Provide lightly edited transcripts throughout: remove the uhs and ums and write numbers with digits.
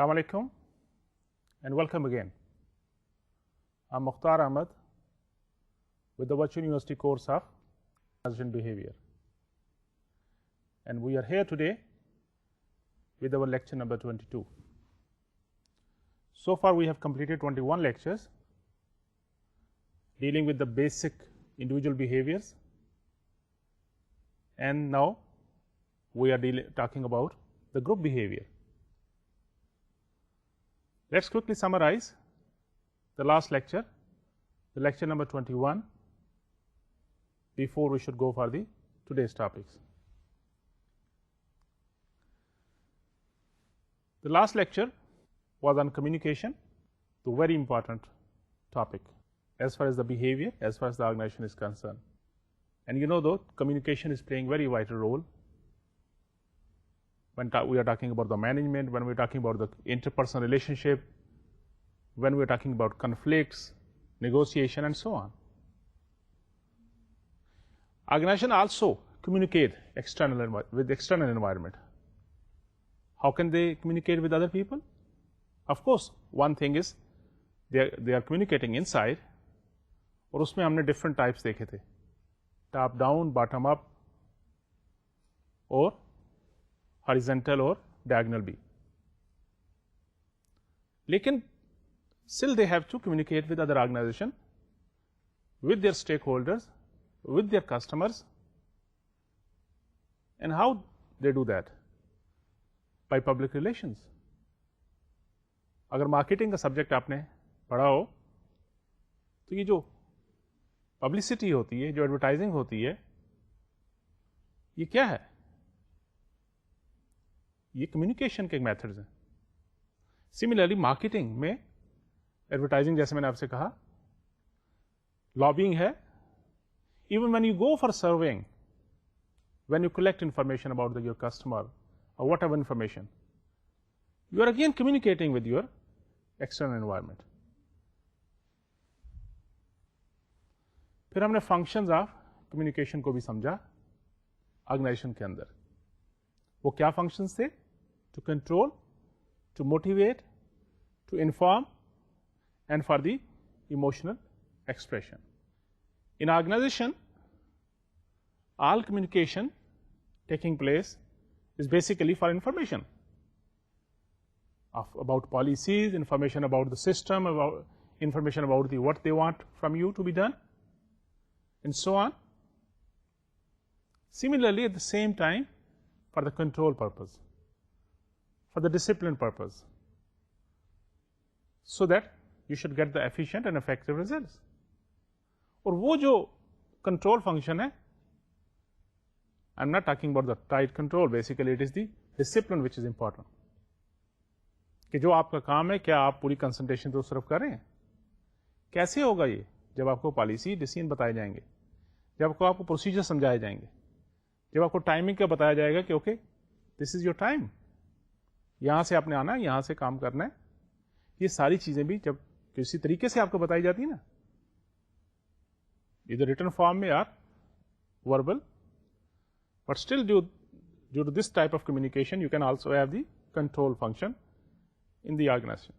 Assalamu alaikum and welcome again. I'm Mukhtar Ahmed with the Virtual University course of Organization Behavior, and we are here today with our lecture number 22. So far we have completed 21 lectures dealing with the basic individual behaviors, and now we are talking about the group behavior. Let's quickly summarize the last lecture, the lecture number 21, before we should go for the today's topics. The last lecture was on communication, the very important topic as far as the behavior, as far as the organization is concerned. And you know, though, communication is playing very vital role when we are talking about the management, when we are talking about the interpersonal relationship, when we are talking about conflicts, negotiation, and so on. Organization also communicate with external environment. How can they communicate with other people? Of course, one thing is they are communicating inside, اور اس میں ہم نے different types دیکھے تھے، top down, bottom up, اور horizontal اور diagonal بھی. لیکن still they have to communicate with other organization, with their stakeholders, with their customers. And how they do that? By public relations. اگر مارکیٹنگ کا subject آپ نے پڑھا ہو تو یہ جو پبلسٹی ہوتی ہے، جو ایڈورٹائزنگ ہوتی ہے، یہ کیا ہے؟ یہ کمیونیکیشن کے میتھڈز ہیں. سملرلی مارکیٹنگ میں ایڈورٹائزنگ، جیسے میں نے آپ سے کہا، لابینگ ہے. Even when you go for surveying, when you collect information about your customer or whatever information, you are again communicating with your external environment. پھر ہم نے فنکشنز آف کمیونیکیشن کو بھی سمجھا آرگنائزیشن کے اندر. وہ کیا فنکشنز تھے؟ To control, to motivate, to inform, and for the emotional expression. In organization, all communication taking place is basically for information about policies, information about the system, information about what they want from you to be done, and so on. Similarly, at the same time, for the control purpose, for the discipline purpose, so that you should get the efficient and effective results. اور وہ جو control function ہے، I'm not talking about the tight control, basically it is the discipline which is important. کہ جو آپ کا کام ہے، کیا آپ پوری کنسنٹریشن تو صرف کریں؟ کیسے ہوگا یہ؟ جب آپ کو پالیسی ڈیسیژن بتائے جائیں گے، جب آپ کو پروسیجر سمجھائے جائیں گے، جب آپ کو ٹائمنگ کا بتایا جائے گا کہ okay this is your time, یہاں سے آپ نے آنا ہے، یہاں سے کام کرنا ہے. یہ ساری چیزیں بھی جب کسی طریقے سے آپ کو بتائی جاتی ہے نا، ادھر ریٹن فارم میں or verbal, but still due to this type of communication you can also have the control function in the organisation.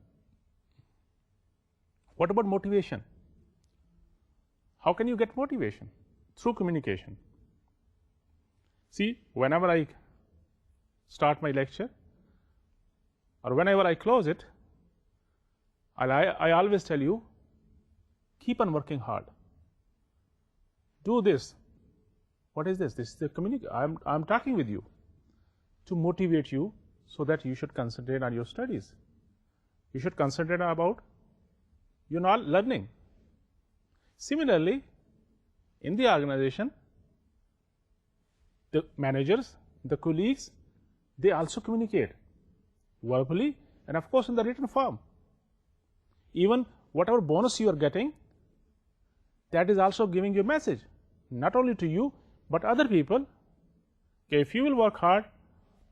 What about motivation? How can you get motivation? Through communication. See whenever I start my lecture or whenever I close it, I always tell you, keep on working hard. Do this. What is this? This is the communication. I'm talking with you to motivate you so that you should concentrate on your studies. You should concentrate about your learning. Similarly, in the organization, the managers, the colleagues, they also communicate verbally and of course in the written form. Even whatever bonus you are getting, that is also giving you a message, not only to you, but other people. Okay, if you will work hard,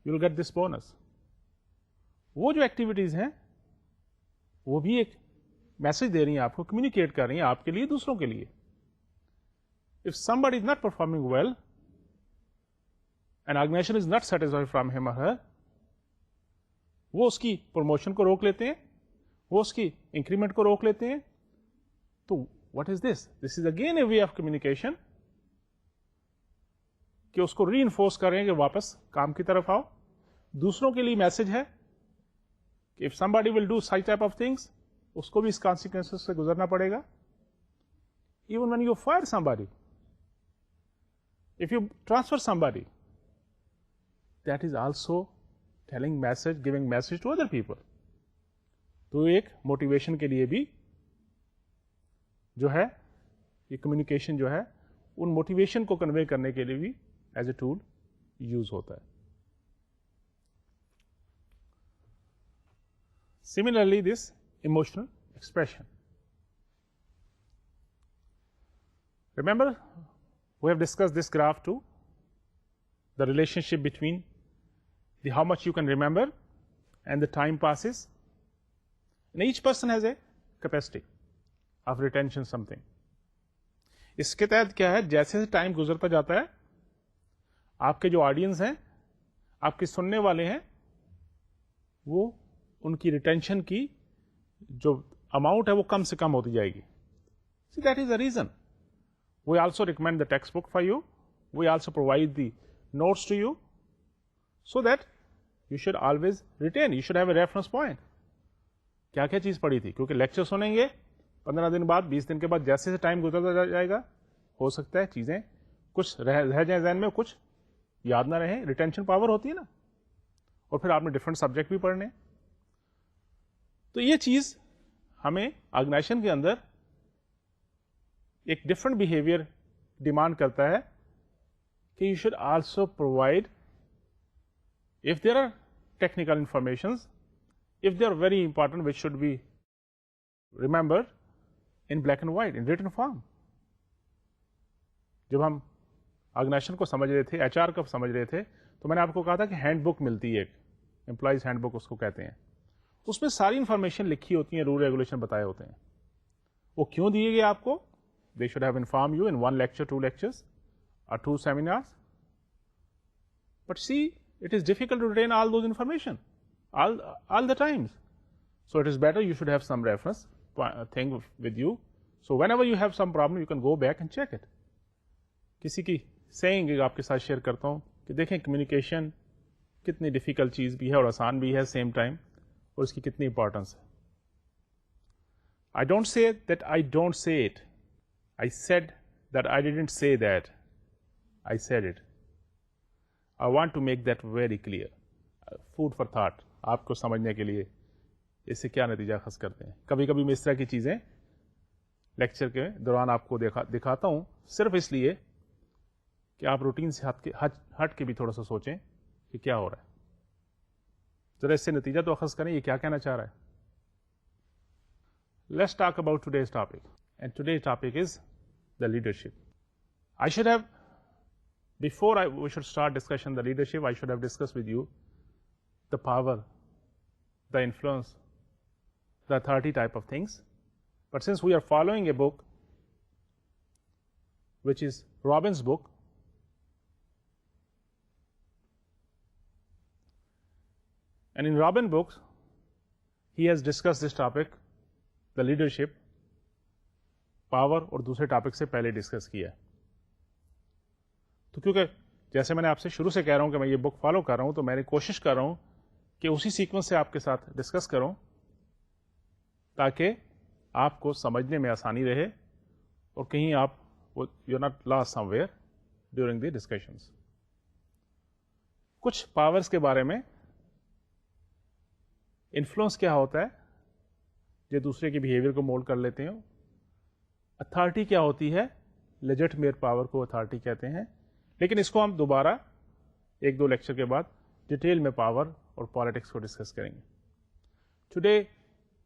you will get this bonus. وہ جو activities ہیں وہ بھی ایک message دے رہی ہیں آپ کو, کمیونیکیٹ کر رہی ہیں آپ کے لیے, دوسروں کے لیے. If somebody is not performing well, an organization is not satisfied from him or her, وہ اس کی پروموشن کو روک لیتے ہیں, وہ اس کی انکریمنٹ کو روک لیتے ہیں. تو what is this? This is again a way of communication کہ اس کو ری انفورس کریں کہ واپس کام کی طرف آؤ. دوسروں کے لیے میسج ہے کہ if somebody will do such type of things, اس کو بھی اس کانسیکوینس سے گزرنا پڑے گا. Even when you fire somebody, if you transfer somebody, that is also telling message, giving message to other people. تو ایک موٹیویشن کے لیے بھی جو ہے یہ کمیونیکیشن جو ہے ان موٹیویشن کو کنوے کرنے کے لیے بھی ایز اے ٹول یوز ہوتا ہے. Similarly, this emotional expression. Remember, we have discussed this graph too, the relationship between the how much you can remember and the time passes. And each person has a capacity of retention something. اس کے تحت کیا ہے, جیسے time گزرتا جاتا ہے آپ کے جو آڈینس ہیں, آپ کے سننے والے ہیں, وہ ان کی ریٹینشن کی جو اماؤنٹ ہے وہ کم سے کم ہوتی جائے گی. See, that is the reason. We also recommend the textbook for you. We also provide the notes to you so that you should always retain. You should have a reference point. کیا کیا چیز پڑھی تھی, کیونکہ lecture سنیں گے 15 دن بعد, 20 دن کے بعد, جیسے ٹائم گزرتا جائے گا ہو سکتا ہے چیزیں کچھ رہ جائیں ذہن میں, کچھ یاد نہ رہیں. ریٹینشن پاور ہوتی ہے نا. اور پھر آپ نے ڈفرینٹ سبجیکٹ بھی پڑھنے. تو یہ چیز ہمیں آرگنائزیشن کے اندر ایک ڈفرنٹ بہیویئر ڈیمانڈ کرتا ہے کہ you should also provide, if there are technical informations, if they are very important, which should be remembered in black and white, in written form. جب ہم آرگنائزیشن کو سمجھ رہے تھے, ایچ آر کو سمجھ رہے تھے, تو میں نے آپ کو کہا تھا کہ ہینڈ بک ملتی ہے, ایک امپلائیز ہینڈ بک اس کو کہتے ہیں. اس میں ساری انفارمیشن لکھی ہوتی ہیں, رول ریگولیشن بتائے ہوتے ہیں. وہ کیوں دیے گئے آپ کو؟ They should have inform you in 1 lecture, 2 lectures or 2 seminars. But see, it is difficult to retain all those information all the times. So it is better you should have some reference thing with you. So whenever you have some problem, you can go back and check it. کسی کی seeing آپ کے ساتھ share کرتا ہوں کہ دیکھیں communication کتنی ڈیفیکلٹ چیز بھی ہے اور آسان بھی ہے سیم ٹائم, اور اس کی کتنی امپورٹنس ہے. I don't say that I don't say it. I said that I didn't say that. I said it. I want to make that very clear. Food for thought. آپ کو سمجھنے کے لیے اس سے کیا نتیجہ خاص کرتے ہیں. کبھی کبھی میں اس طرح کی چیزیں لیکچر کے دوران آپ کو دکھاتا ہوں, صرف اس لیے کہ آپ روٹین سے ہٹ کے بھی تھوڑا سا سوچیں کہ کیا ہو رہا ہے. ذرا اس سے نتیجہ تو اخذ کریں, یہ کیا کہنا چاہ رہا ہے. Let's talk about today's topic. And today's topic is the leadership. I should have, before we should start discussion the leadership, I should have discussed with you the power, the influence, the authority type of things. But since we are following a book, which is Robbins' book, and in Robbins' books, he has discussed this topic, the leadership, power, اور دوسرے topic سے پہلے discuss کیا. تو کیونکہ جیسے میں نے آپ سے شروع سے کہہ رہا ہوں کہ میں یہ بک فالو کر رہا ہوں, تو میں نے کوشش کر رہا ہوں کہ اسی سیکوینس سے آپ کے ساتھ ڈسکس کروں تاکہ آپ کو سمجھنے میں آسانی رہے اور کہیں آپ you not lost somewhere during the discussions. کچھ پاورس کے بارے میں, انفلوئنس کیا ہوتا ہے جو دوسرے کے بیہیویئر کو مولڈ کر لیتے ہیں. اتھارٹی کیا ہوتی ہے, لیجٹمیٹ پاور کو اتھارٹی کہتے ہیں. لیکن اس کو ہم دوبارہ 1-2 لیکچر کے بعد ڈیٹیل میں پاور اور پالیٹکس کو ڈسکس کریں گے. Today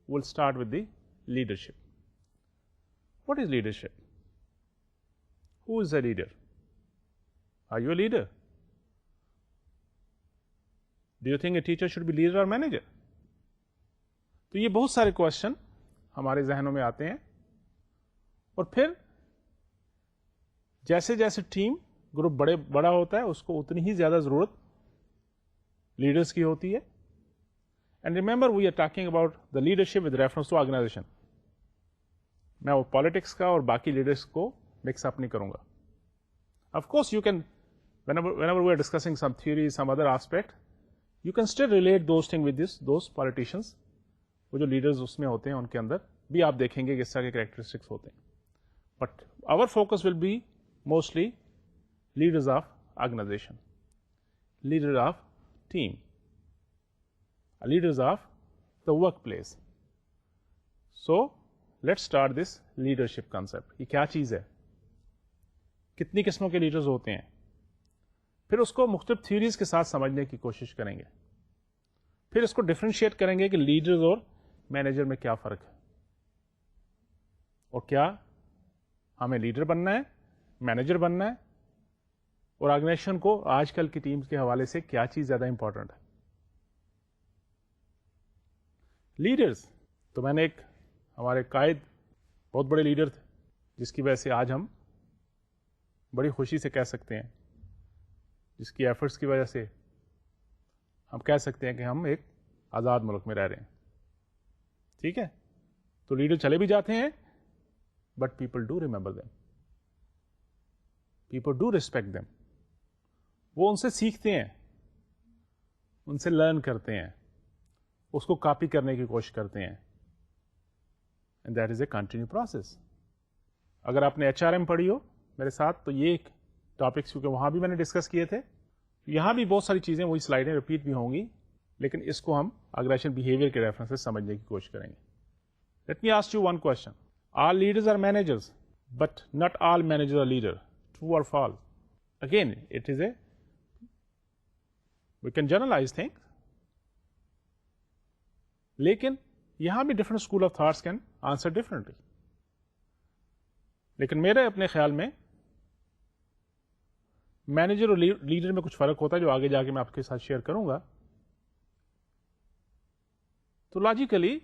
will start with the leadership. What is leadership? Who is a leader? Are you a leader? Do you think a teacher should be leader اور مینیجر؟ تو یہ بہت سارے کوشچن ہمارے ذہنوں میں آتے ہیں, اور پھر جیسے جیسے ٹیم گروپ بڑا ہوتا ہے اس کو اتنی ہی زیادہ ضرورت لیڈرز کی ہوتی ہے. And remember, we are talking about the leadership with reference to organization. میں وہ پالیٹکس کا اور باقی لیڈرس کو مکس اپ نہیں کروں گا. Of course, you can, whenever we are discussing some theory, some other aspect, you can still relate those things with those politicians. وہ جو لیڈرز اس میں ہوتے ہیں ان کے اندر بھی آپ دیکھیں گے کہ اس طرح کے کریکٹرسٹکس ہوتے ہیں. But our focus will be mostly leaders of organization, leaders of team, leaders of the workplace. So, let's start this leadership concept. یہ کیا چیز ہے؟ کتنی قسموں کے لیڈرز ہوتے ہیں؟ پھر اس کو مختلف تھیوریز کے ساتھ سمجھنے کی کوشش کریں گے. پھر اس کو ڈفرینشیٹ کریں گے کہ لیڈرز اور مینیجر میں کیا فرق ہے، اور کیا ہمیں لیڈر بننا ہے، مینیجر بننا ہے، اور آرگنائزیشن کو آج کل کی ٹیمز کے حوالے سے کیا چیز زیادہ امپورٹنٹ ہے. لیڈرز تو میں نے ایک ہمارے قائد بہت بڑے لیڈر تھے جس کی وجہ سے آج ہم بڑی خوشی سے کہہ سکتے ہیں، جس کی ایفرٹس کی وجہ سے ہم کہہ سکتے ہیں کہ ہم ایک آزاد ملک میں رہ رہے ہیں. ٹھیک ہے، تو لیڈر چلے بھی جاتے ہیں but people do remember them, people do respect them. وہ ان سے سیکھتے ہیں، ان سے لرن کرتے ہیں، اس کو کاپی کرنے کی کوشش کرتے ہیں. And that is a continue process. اگر آپ نے HRM پڑھی ہو میرے ساتھ تو یہ ایک ٹاپکس کیونکہ وہاں بھی میں نے ڈسکس کیے تھے، یہاں بھی بہت ساری چیزیں وہی سلائڈیں ریپیٹ بھی ہوں گی، لیکن اس کو ہم آرگنائزیشن بہیویئر کے ریفرنس سے سمجھنے کی کوشش کریں گے. Let me ask you one question. All leaders are managers but not all managers are leader. True or false? Again it is a we can generalise thing, لیکن یہاں بھی different school of thoughts can answer differently. لیکن میرے اپنے خیال میں manager اور leader میں کچھ فرق ہوتا ہے جو آگے جا کے میں آپ کے ساتھ شیئر کروں گا. تو logically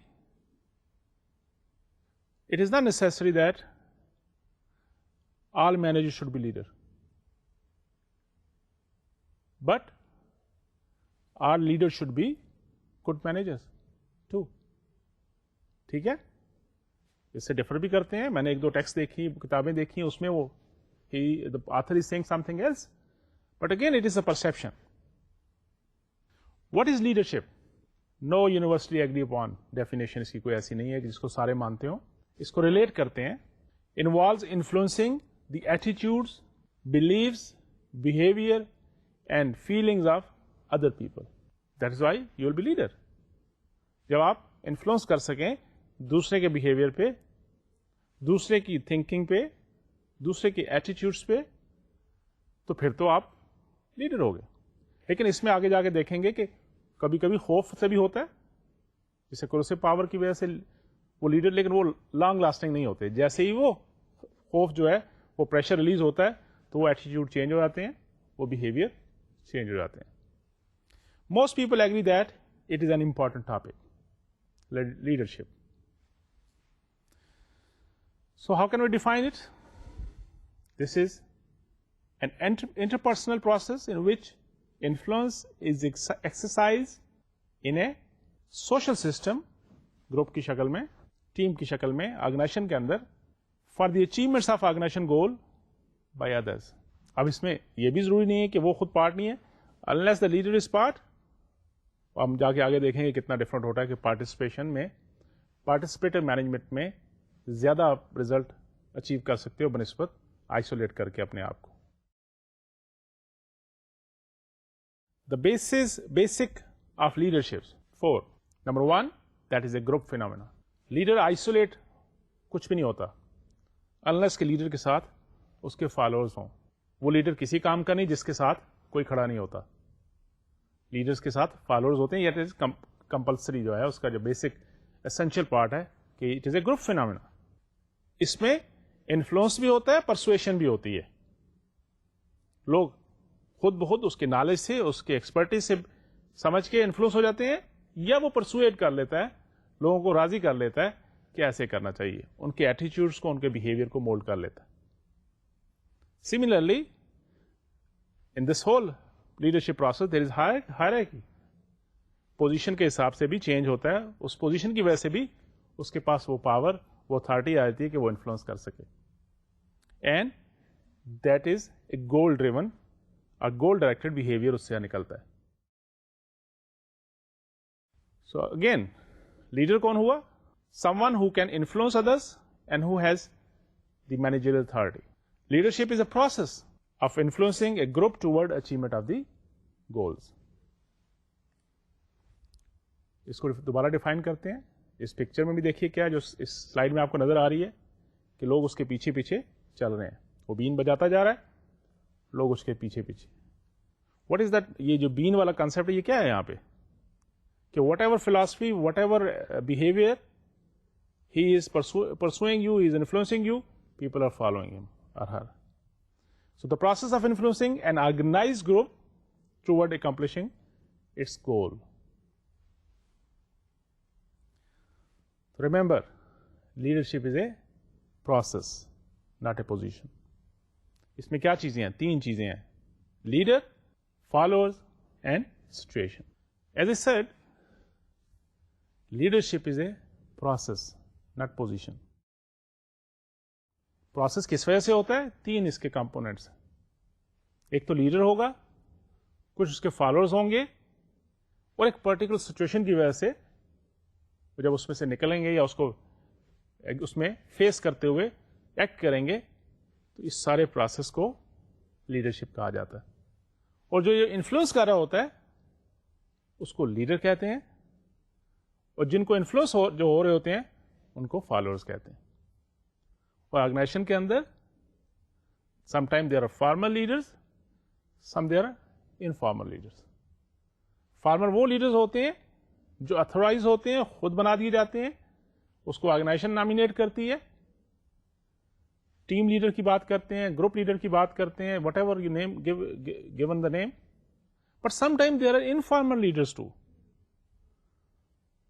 it is not necessary that all manager should be leader, but all leader should be good managers too. ٹھیک ہے، اس سے ڈفر بھی کرتے ہیں. میں نے ایک دو ٹیکسٹ دیکھی، کتابیں دیکھی، اس میں وہ the author is saying something else, but again it is a perception. What is leadership? No universally agreed upon definition اس کی کوئی ایسی نہیں ہے کہ جس کو سارے مانتے ہوں. اس کو ریلیٹ کرتے ہیں. Involves influencing the attitudes, beliefs, behavior and feelings of other people. That is why you will be leader. جب آپ انفلوئنس کر سکیں دوسرے کے بیہیویئر پہ، دوسرے کی تھنکنگ پہ، دوسرے کی ایٹیٹیوڈس پہ، تو پھر تو آپ لیڈر ہو گئے. لیکن اس میں آگے جا کے دیکھیں گے کہ کبھی کبھی خوف سے بھی ہوتا ہے، جسے کورسو پاور کی وجہ سے وہ لیڈر، لیکن وہ لانگ لاسٹنگ نہیں ہوتے. جیسے ہی وہ خوف جو ہے وہ پریشر ریلیز ہوتا ہے تو وہ ایٹیٹیوڈ چینج ہو جاتے ہیں، وہ بیہیویئر چینج ہو جاتے ہیں. Most people agree that it is an important topic, leadership. So how can we define it? This is an interpersonal process in which influence is exercised in a social system, group کی شکل میں، team کی شکل میں، organization کے اندر for the achievements of organization goal by others. اب اس میں یہ بھی ضروری نہیں ہے کہ وہ خود پارٹ نہیں ہے. unless the leader is part. ہم جا کے آگے دیکھیں گے کتنا ڈفرنٹ ہوتا ہے کہ پارٹیسپیشن میں، پارٹیسپیٹر مینجمنٹ میں زیادہ آپ ریزلٹ اچیو کر سکتے ہو بنسبت آئسولیٹ کر کے اپنے آپ کو. The basic of leadership 4. Number 1 that is a group phenomena. Leader isolate کچھ بھی نہیں ہوتا انلیس کے لیڈر کے ساتھ اس کے فالوورز ہوں. وہ لیڈر کسی کام کا نہیں جس کے ساتھ کوئی کھڑا نہیں ہوتا. لیڈرز کے ساتھ فالوورز ہوتے ہیں. یہ کمپلسری جو ہے اس کا جو بیسک اسینشیل پارٹ ہے کہ it is a group phenomena. اس میں انفلوئنس بھی ہوتا ہے، پرسویشن بھی ہوتی ہے. لوگ خود بخود اس کے نالج سے، اس کے ایکسپرٹیز سے سمجھ کے انفلوئنس ہو جاتے ہیں، یا وہ پرسویٹ کر لیتا ہے، لوگوں کو راضی کر لیتا ہے کہ ایسے کرنا چاہیے، ان کے ایٹیٹیوڈس کو، ان کے بیہیویئر کو مولڈ کر لیتا ہے. Similarly in this whole leadership process there is hierarchy. Position کے حساب سے بھی چینج ہوتا ہے, اس پوزیشن کی وجہ سے بھی اس کے پاس وہ پاور, وہ اتھارٹی آ جاتی ہے کہ وہ انفلوئنس کر سکے. And that is a goal driven اور گول ڈائریکٹڈ بہیویئر اس سے نکلتا ہے. سو اگین لیڈر کون ہوا؟ Someone who can influence others and who has the managerial authority. Leadership is a process of influencing a group toward achievement of the goals. اس کو دوبارہ define کرتے ہیں. اس پکچر میں بھی دیکھیے کیا جو اس سلائڈ میں آپ کو نظر آ رہی ہے کہ لوگ اس کے پیچھے پیچھے چل رہے ہیں. وہ بین بجاتا جا رہا ہے, لوگ اس کے پیچھے پیچھے. What is that? یہ جو بین والا کنسپٹ ہے یہ کیا ہے یہاں پہ کہ whatever philosophy, whatever behaviour he is pursuing you, he is influencing you, people are following him or her. So the process of influencing an organised group toward accomplishing its goal. Remember, leadership is a process, not a position. اس میں کیا چیزیں ہیں؟ 3 چیزیں ہیں: leader, followers and situation. As I said, leadership is a process, not position. Process کس وجہ سے ہوتا ہے؟ 3 اس کے components ہیں. ایک تو leader ہوگا, کچھ اس کے followers ہوں گے, اور ایک particular situation کی وجہ سے جب اس میں سے نکلیں گے یا اس کو اس میں فیس کرتے ہوئے ایکٹ کریں گے تو اس سارے پروسیس کو لیڈرشپ کہا جاتا ہے. اور جو یہ انفلوئنس کر رہا ہوتا ہے اس کو لیڈر کہتے ہیں, اور جن کو انفلوئنس جو ہو رہے ہوتے ہیں ان کو فالوورز کہتے ہیں. اور آرگنائزیشن کے اندر some time there are formal leaders, some there are informal leaders. Formal وہ لیڈرز ہوتے ہیں جو اتھورائز ہوتے ہیں, خود بنا دیے جاتے ہیں, اس کو آرگنائزیشن نامینیٹ کرتی ہے. ٹیم لیڈر کی بات کرتے ہیں, گروپ لیڈر کی بات کرتے ہیں, whatever you name given the name. But some time there are informal leaders too.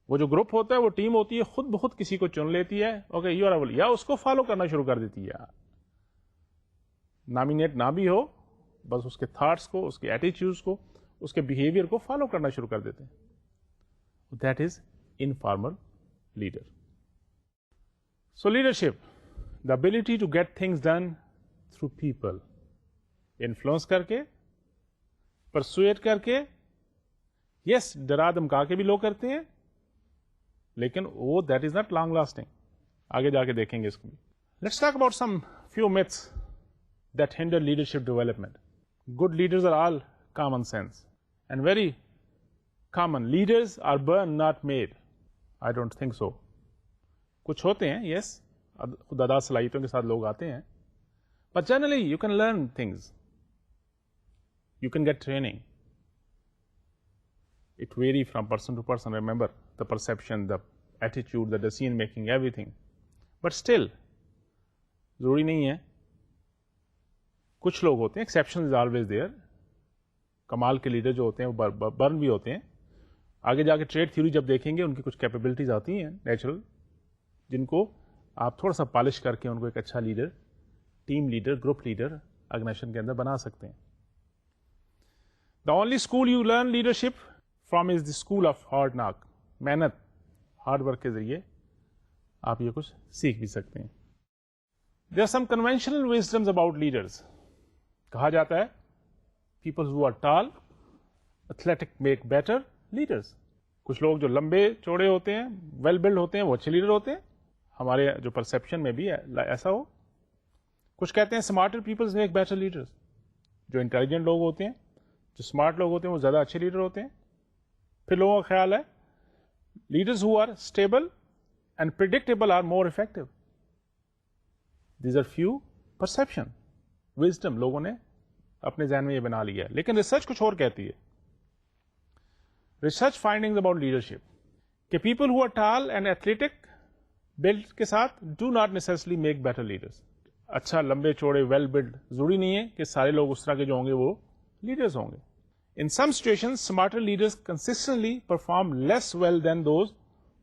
وہ جو گروپ ہوتا ہے, وہ ٹیم ہوتی ہے, خود بخود کسی کو چن لیتی ہے, اوکے یو آر اویل, یا اس کو فالو کرنا شروع کر دیتی ہے. نامینیٹ نہ بھی ہو, بس اس کے تھاٹس کو, اس کے ایٹیچیوڈس کو, اس کے بہیویئر کو فالو کرنا شروع کر دیتے ہیں. That is informal leader. So leadership, the ability to get things done through people. Influence کر کے, persuade کر کے, yes ڈرا دھمکا کے بھی لوگ کرتے ہیں, لیکن وہ that is not long lasting. آگے جا کے دیکھیں گے اس کو بھی. Let's talk about some few myths that hinder leadership development. Good leaders are all common sense and very common. Leaders are born not made. I don't think so. کچھ ہوتے ہیں, yes, خدا صلاحیتوں کے ساتھ لوگ آتے ہیں, but generally you can learn things. You can get training. It vary from person to person. Remember the perception, the attitude, the decision making, everything. But still ضروری نہیں ہے. کچھ لوگ ہوتے ہیں, exception is always there. کمال کے leader جو ہوتے ہیں وہ برن بھی ہوتے ہیں. آگے جا کے ٹریڈ تھیوری جب دیکھیں گے ان کی کچھ کیپیبلٹیز آتی ہیں نیچرل, جن کو آپ تھوڑا سا پالش کر کے ان کو ایک اچھا leader, team leader, group leader organization کے اندر بنا سکتے ہیں. The only school you learn leadership from is the school of hard knock. محنت, ہارڈ ورک کے ذریعے آپ یہ کچھ سیکھ بھی سکتے ہیں. There are some conventional wisdoms about leaders. کہا جاتا ہے people who are tall athletic make better leaders. کچھ لوگ جو لمبے چوڑے ہوتے ہیں, ویل بلڈ ہوتے ہیں, وہ اچھے لیڈر ہوتے ہیں. ہمارے جو پرسپشن میں بھی ایسا ہو. کچھ کہتے ہیں smarter peoples make better leaders. جو انٹیلیجنٹ لوگ ہوتے ہیں, جو اسمارٹ لوگ ہوتے ہیں, وہ زیادہ اچھے لیڈر ہوتے ہیں. پھر لوگوں کا خیال ہے leaders who are stable and predictable are more effective. These are few perception, wisdom لوگوں نے اپنے ذہن میں یہ بنا لیا ہے. لیکن ریسرچ کچھ اور کہتی ہے. ریسرچ فائنڈنگز اباؤٹ لیڈرشپ کہ people who are tall and athletic build کے ساتھ do not necessarily make better leaders. اچھا لمبے چوڑے ویل بلڈ ضروری نہیں ہے کہ سارے لوگ اس طرح کے جو ہوں گے وہ لیڈرز ہوں گے. In some situation smarter leaders consistently perform less well than those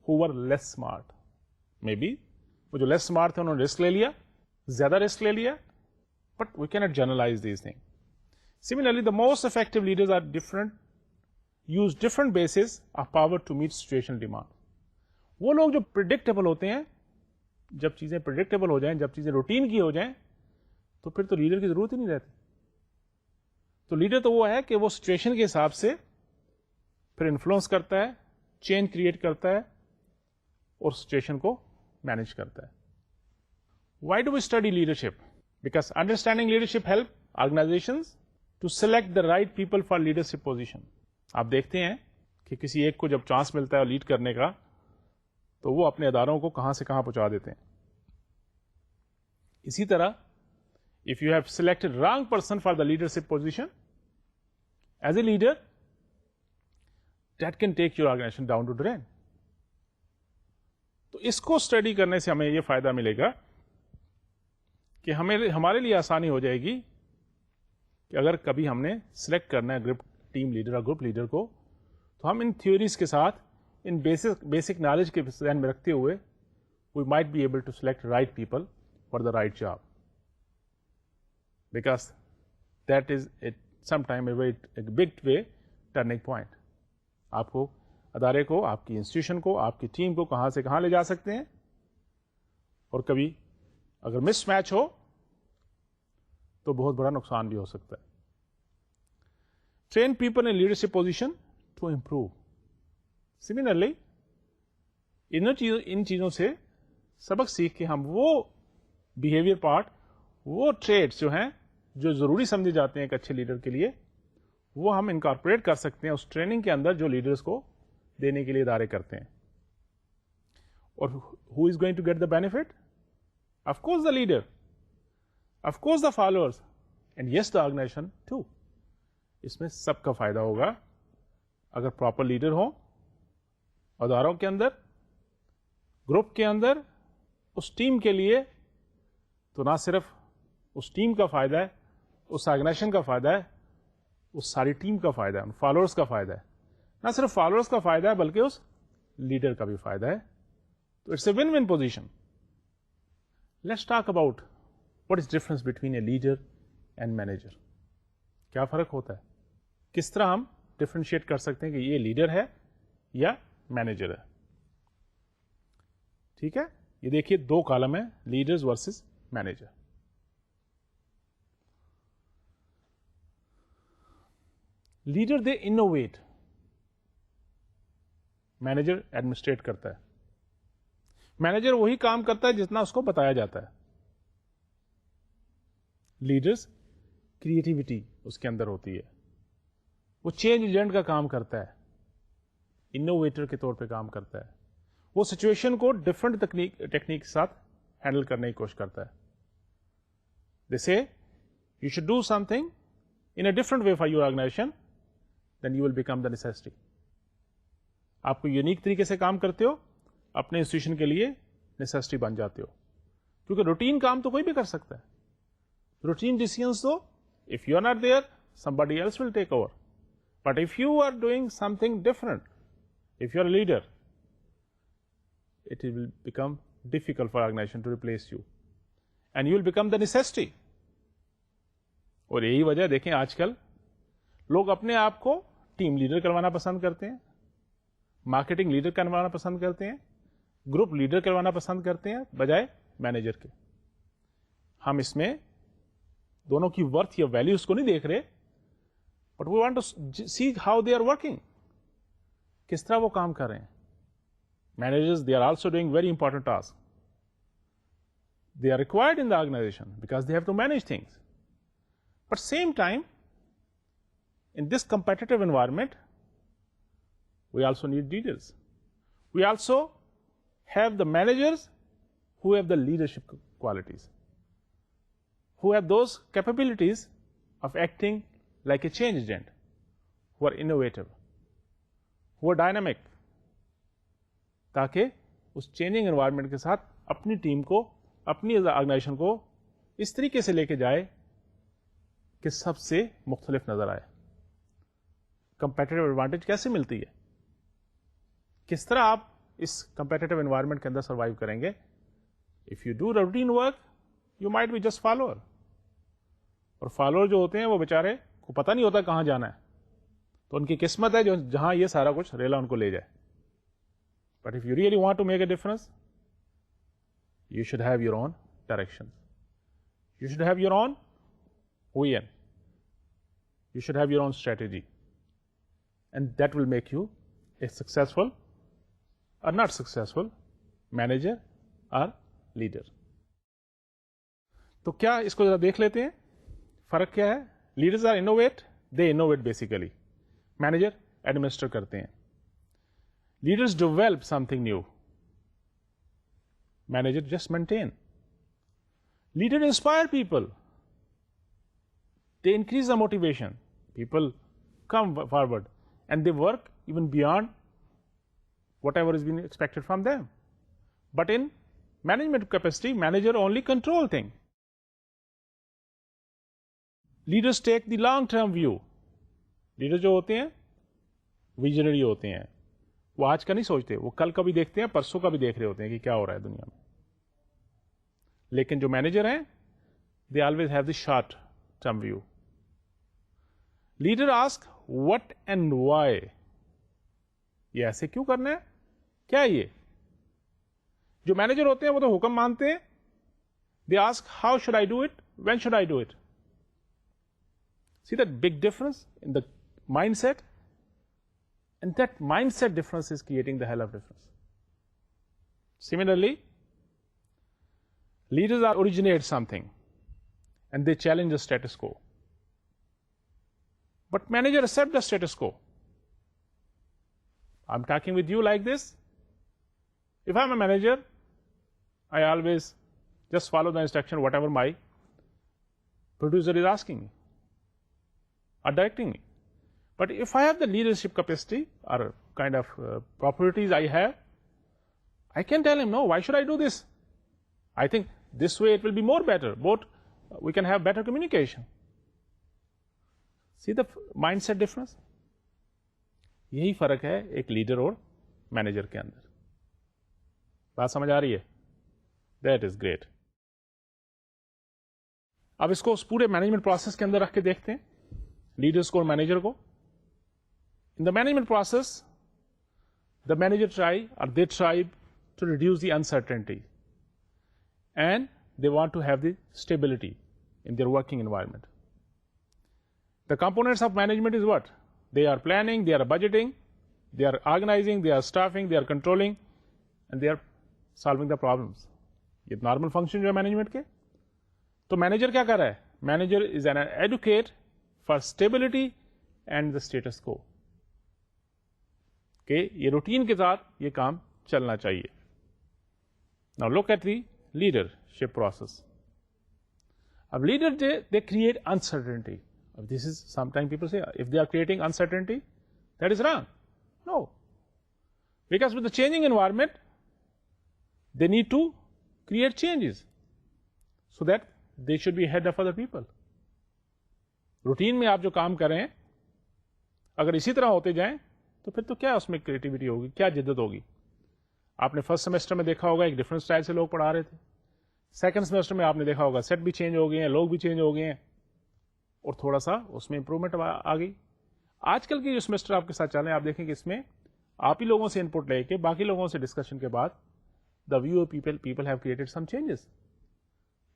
who were less smart. Maybe وہ جو لیس اسمارٹ تھے انہوں نے رسک لے لیا, زیادہ رسک لے لیا, but we can not generalize these thing. Similarly, the most effective leaders are different use different bases of power to meet situational demand. وہ لوگ جو پریڈکٹیبل ہوتے ہیں، جب چیزیں پریڈکٹیبل ہو جائیں، جب چیزیں روٹین کی ہو جائیں، تو پھر تو لیڈر کی ضرورت ہی نہیں رہتی. تو لیڈر تو وہ ہے کہ وہ سچویشن کے حساب سے پھر انفلوئنس کرتا ہے، چینج کریٹ کرتا ہے اور سچویشن کو مینج کرتا ہے. Why do we study leadership? Because understanding leadership help organizations to select the right people for leadership position. آپ دیکھتے ہیں کہ کسی ایک کو جب چانس ملتا ہے لیڈ کرنے کا تو وہ اپنے اداروں کو کہاں سے کہاں پہنچا دیتے ہیں. اسی طرح if you have selected wrong person for the leadership position as a leader, that can take your organization down to drain. تو اس کو اسٹڈی کرنے سے ہمیں یہ فائدہ ملے گا کہ ہمارے لیے آسانی ہو جائے گی کہ اگر کبھی ہم نے سلیکٹ کرنا ہے گروپ ٹیم لیڈر اور گروپ لیڈر کو، تو ہم ان تھیوریز کے ساتھ، ان بیسک نالج کے ذہن میں رکھتے ہوئے we might be able to select right people for the right job, because that is some time a big way turning point. آپ کو ادارے کو، آپ کی انسٹیٹیوشن کو، آپ کی ٹیم کو کہاں سے کہاں لے جا سکتے ہیں، اور کبھی اگر مس میچ ہو تو بہت بڑا نقصان بھی ہو سکتا ہے. Train people in leadership position to improve. Similarly ان چیزوں سے سبق سیکھ کے ہم وہ بیہیویئر پارٹ، وہ ٹریٹس جو ہیں جو ضروری سمجھے جاتے ہیں ایک اچھے لیڈر کے لیے، وہ ہم انکارپوریٹ کر سکتے ہیں اس ٹریننگ کے اندر جو لیڈرز کو دینے کے لیے ادارے کرتے ہیں. اور who is going to get the benefit? Of course the leader, of course the followers, and yes the organisation too. اس میں سب کا فائدہ ہوگا اگر پراپر لیڈر ہوں اداروں کے اندر، گروپ کے اندر، اس ٹیم کے لیے. تو نہ صرف اس ٹیم کا فائدہ ہے، اس آرگنائزیشن کا فائدہ ہے، اس ساری ٹیم کا فائدہ ہے، ان فالوورز کا فائدہ ہے. نہ صرف فالوورز کا فائدہ ہے بلکہ اس لیڈر کا بھی فائدہ ہے. تو it's a one one position. Let's talk about what is difference between a leader and manager. کیا فرق ہوتا ہے؟ کس طرح ہم ڈفرینشیٹ کر سکتے ہیں کہ یہ لیڈر ہے یا مینیجر ہے؟ ٹھیک ہے، یہ دیکھیے دو کالم ہیں، لیڈرز ورسز مینیجر. لیڈر دے انوویٹ، مینیجر ایڈمنسٹریٹ کرتا ہے. مینیجر وہی کام کرتا ہے جتنا اس کو بتایا جاتا ہے. لیڈرز کریٹیوٹی اس کے اندر ہوتی ہے، وہ چینج ایجنٹ کا کام کرتا ہے، انوویٹر کے طور پہ کام کرتا ہے. وہ سچویشن کو ڈفرنٹ ٹیکنیک کے ساتھ ہینڈل کرنے کی کوشش کرتا ہے. They say you should do something in a different way for your organization, then you will become the necessity. آپ کو یونیک طریقے سے کام کرتے ہو، اپنے انسٹیٹیوشن کے لیے نیسیسٹی بن جاتے ہو. کیونکہ روٹین کام تو کوئی بھی کر سکتا ہے. روٹین ڈیسیژنس تو if you are not there, somebody else will take over. But if you are doing something different, if you are a leader, it will become difficult for organization to replace you, and you will become the necessity. اور یہی وجہ دیکھیں آج کل لوگ اپنے آپ کو ٹیم لیڈر کروانا پسند کرتے ہیں، مارکیٹنگ لیڈر کروانا پسند کرتے ہیں، گروپ لیڈر کروانا پسند کرتے ہیں بجائے مینیجر کے. ہم اس میں دونوں کی ورتھ یا ویلیوز کو نہیں دیکھ رہے، but we want to see how they are working, کس طرح وہ کام کر رہے ہیں. Managers they are also doing very important task. They are required in the organization because they have to manage things. But same time, in this competitive environment, we also need leaders. We also have the managers who have the leadership qualities, who have those capabilities of acting like a change agent, who are innovative, who are dynamic, تاکہ اس changing environment کے ساتھ اپنی team کو، اپنی organization کو اس طریقے سے لے کے جائے کہ سب سے مختلف نظر آئے. کمپیٹیٹو ایڈوانٹیج کیسے ملتی ہے؟ کس طرح آپ اس کمپیٹیٹو انوائرمنٹ کے اندر سروائیو کریں گے؟ If you do routine work you might be just follower, اور فالوور جو ہوتے ہیں وہ بیچارے کو پتہ نہیں ہوتا کہاں جانا ہے. تو ان کی قسمت ہے جو جہاں یہ سارا کچھ ریلا ان کو لے جائے. But if you really want to make a difference, you should have your own direction, you should have your own vision, you should have your own strategy, and that will make you a successful اور not successful manager اور leader. تو کیا اس کو ذرا دیکھ لیتے ہیں, فرق کیا ہے. Leaders are innovate, they innovate basically. Manager administer کرتے ہیں. Leaders develop something new, manager just maintain. Leader inspire people, they increase the motivation, people come forward and they work even beyond whatever is being expected from them. But in management capacity, manager only control thing. Leaders take the long term view. Leaders جو ہوتے ہیں visionary ہوتے ہیں, وہ آج کا نہیں سوچتے, وہ کل کا بھی دیکھتے ہیں, پرسوں کا بھی دیکھ رہے ہوتے ہیں کہ کیا ہو رہا ہے دنیا میں. لیکن جو مینیجر ہیں, they always have the short term view. Leader ask what and why. یہ ایسے کیوں کرنا ہے, کیا یہ. جو مینیجر ہوتے ہیں وہ تو حکم مانتے ہیں. They ask how should I do it, when should I do it. See that big difference in the mindset, and that mindset difference is creating the hell of difference. Similarly, leaders are originate something and they challenge the status quo. But manager accept the status quo. I'm talking with you like this. If I'm a manager, I always just follow the instruction whatever my producer is asking me or directing me. But if I have the leadership capacity or kind of properties I have, I can tell him, no, why should I do this? I think this way it will be more better. Both we can have better communication. See the mindset difference? یہی فرق ہے ایک leader اور manager کے اندر. بات سمجھ آ رہی ہے؟ That is great. اب اس کو اس پورے مینجمنٹ پروسیس کے اندر رکھ کے دیکھتے ہیں, لیڈرس کو اور مینیجر کو. In the management process, the manager try or they try to reduce the uncertainty and they want to have the stability in their working environment. The components of management is what? They are planning, they are budgeting, they are organizing, they are staffing, they are controlling, and they are solving the problems. یہ normal function جو ہے management کے. تو manager کیا کر رہا ہے؟ Manager is an advocate for stability and the status quo, کہ یہ روٹین کے ساتھ یہ کام چلنا چاہیے. Now look at the leadership process. Of leader, they create uncertainty. This is sometimes people say if they are creating uncertainty, that is wrong. No, because with the changing environment, they need to create changes so that they should be ahead of other people. Routine میں آپ جو کام کریں اگر اسی طرح ہوتے جائیں تو پھر تو کیا اس میں کریٹیوٹی ہوگی, کیا جدت ہوگی. آپ نے فرسٹ سیمسٹر میں دیکھا ہوگا ایک ڈفرنٹ اسٹائل سے لوگ پڑھا رہے تھے. سیکنڈ سیمسٹر میں آپ نے دیکھا ہوگا سیٹ بھی چینج ہو گئے ہیں, لوگ بھی چینج ہو گئے ہیں, اور تھوڑا سا اس میں امپرومنٹ آ گئی. آج کل کی جو سیمسٹر آپ کے ساتھ چل رہے ہیں آپ دیکھیں کہ اس میں آپ ہی لوگوں سے انپٹ لے کے باقی لوگوں سے ڈسکشن کے بعد the view of people have created some changes.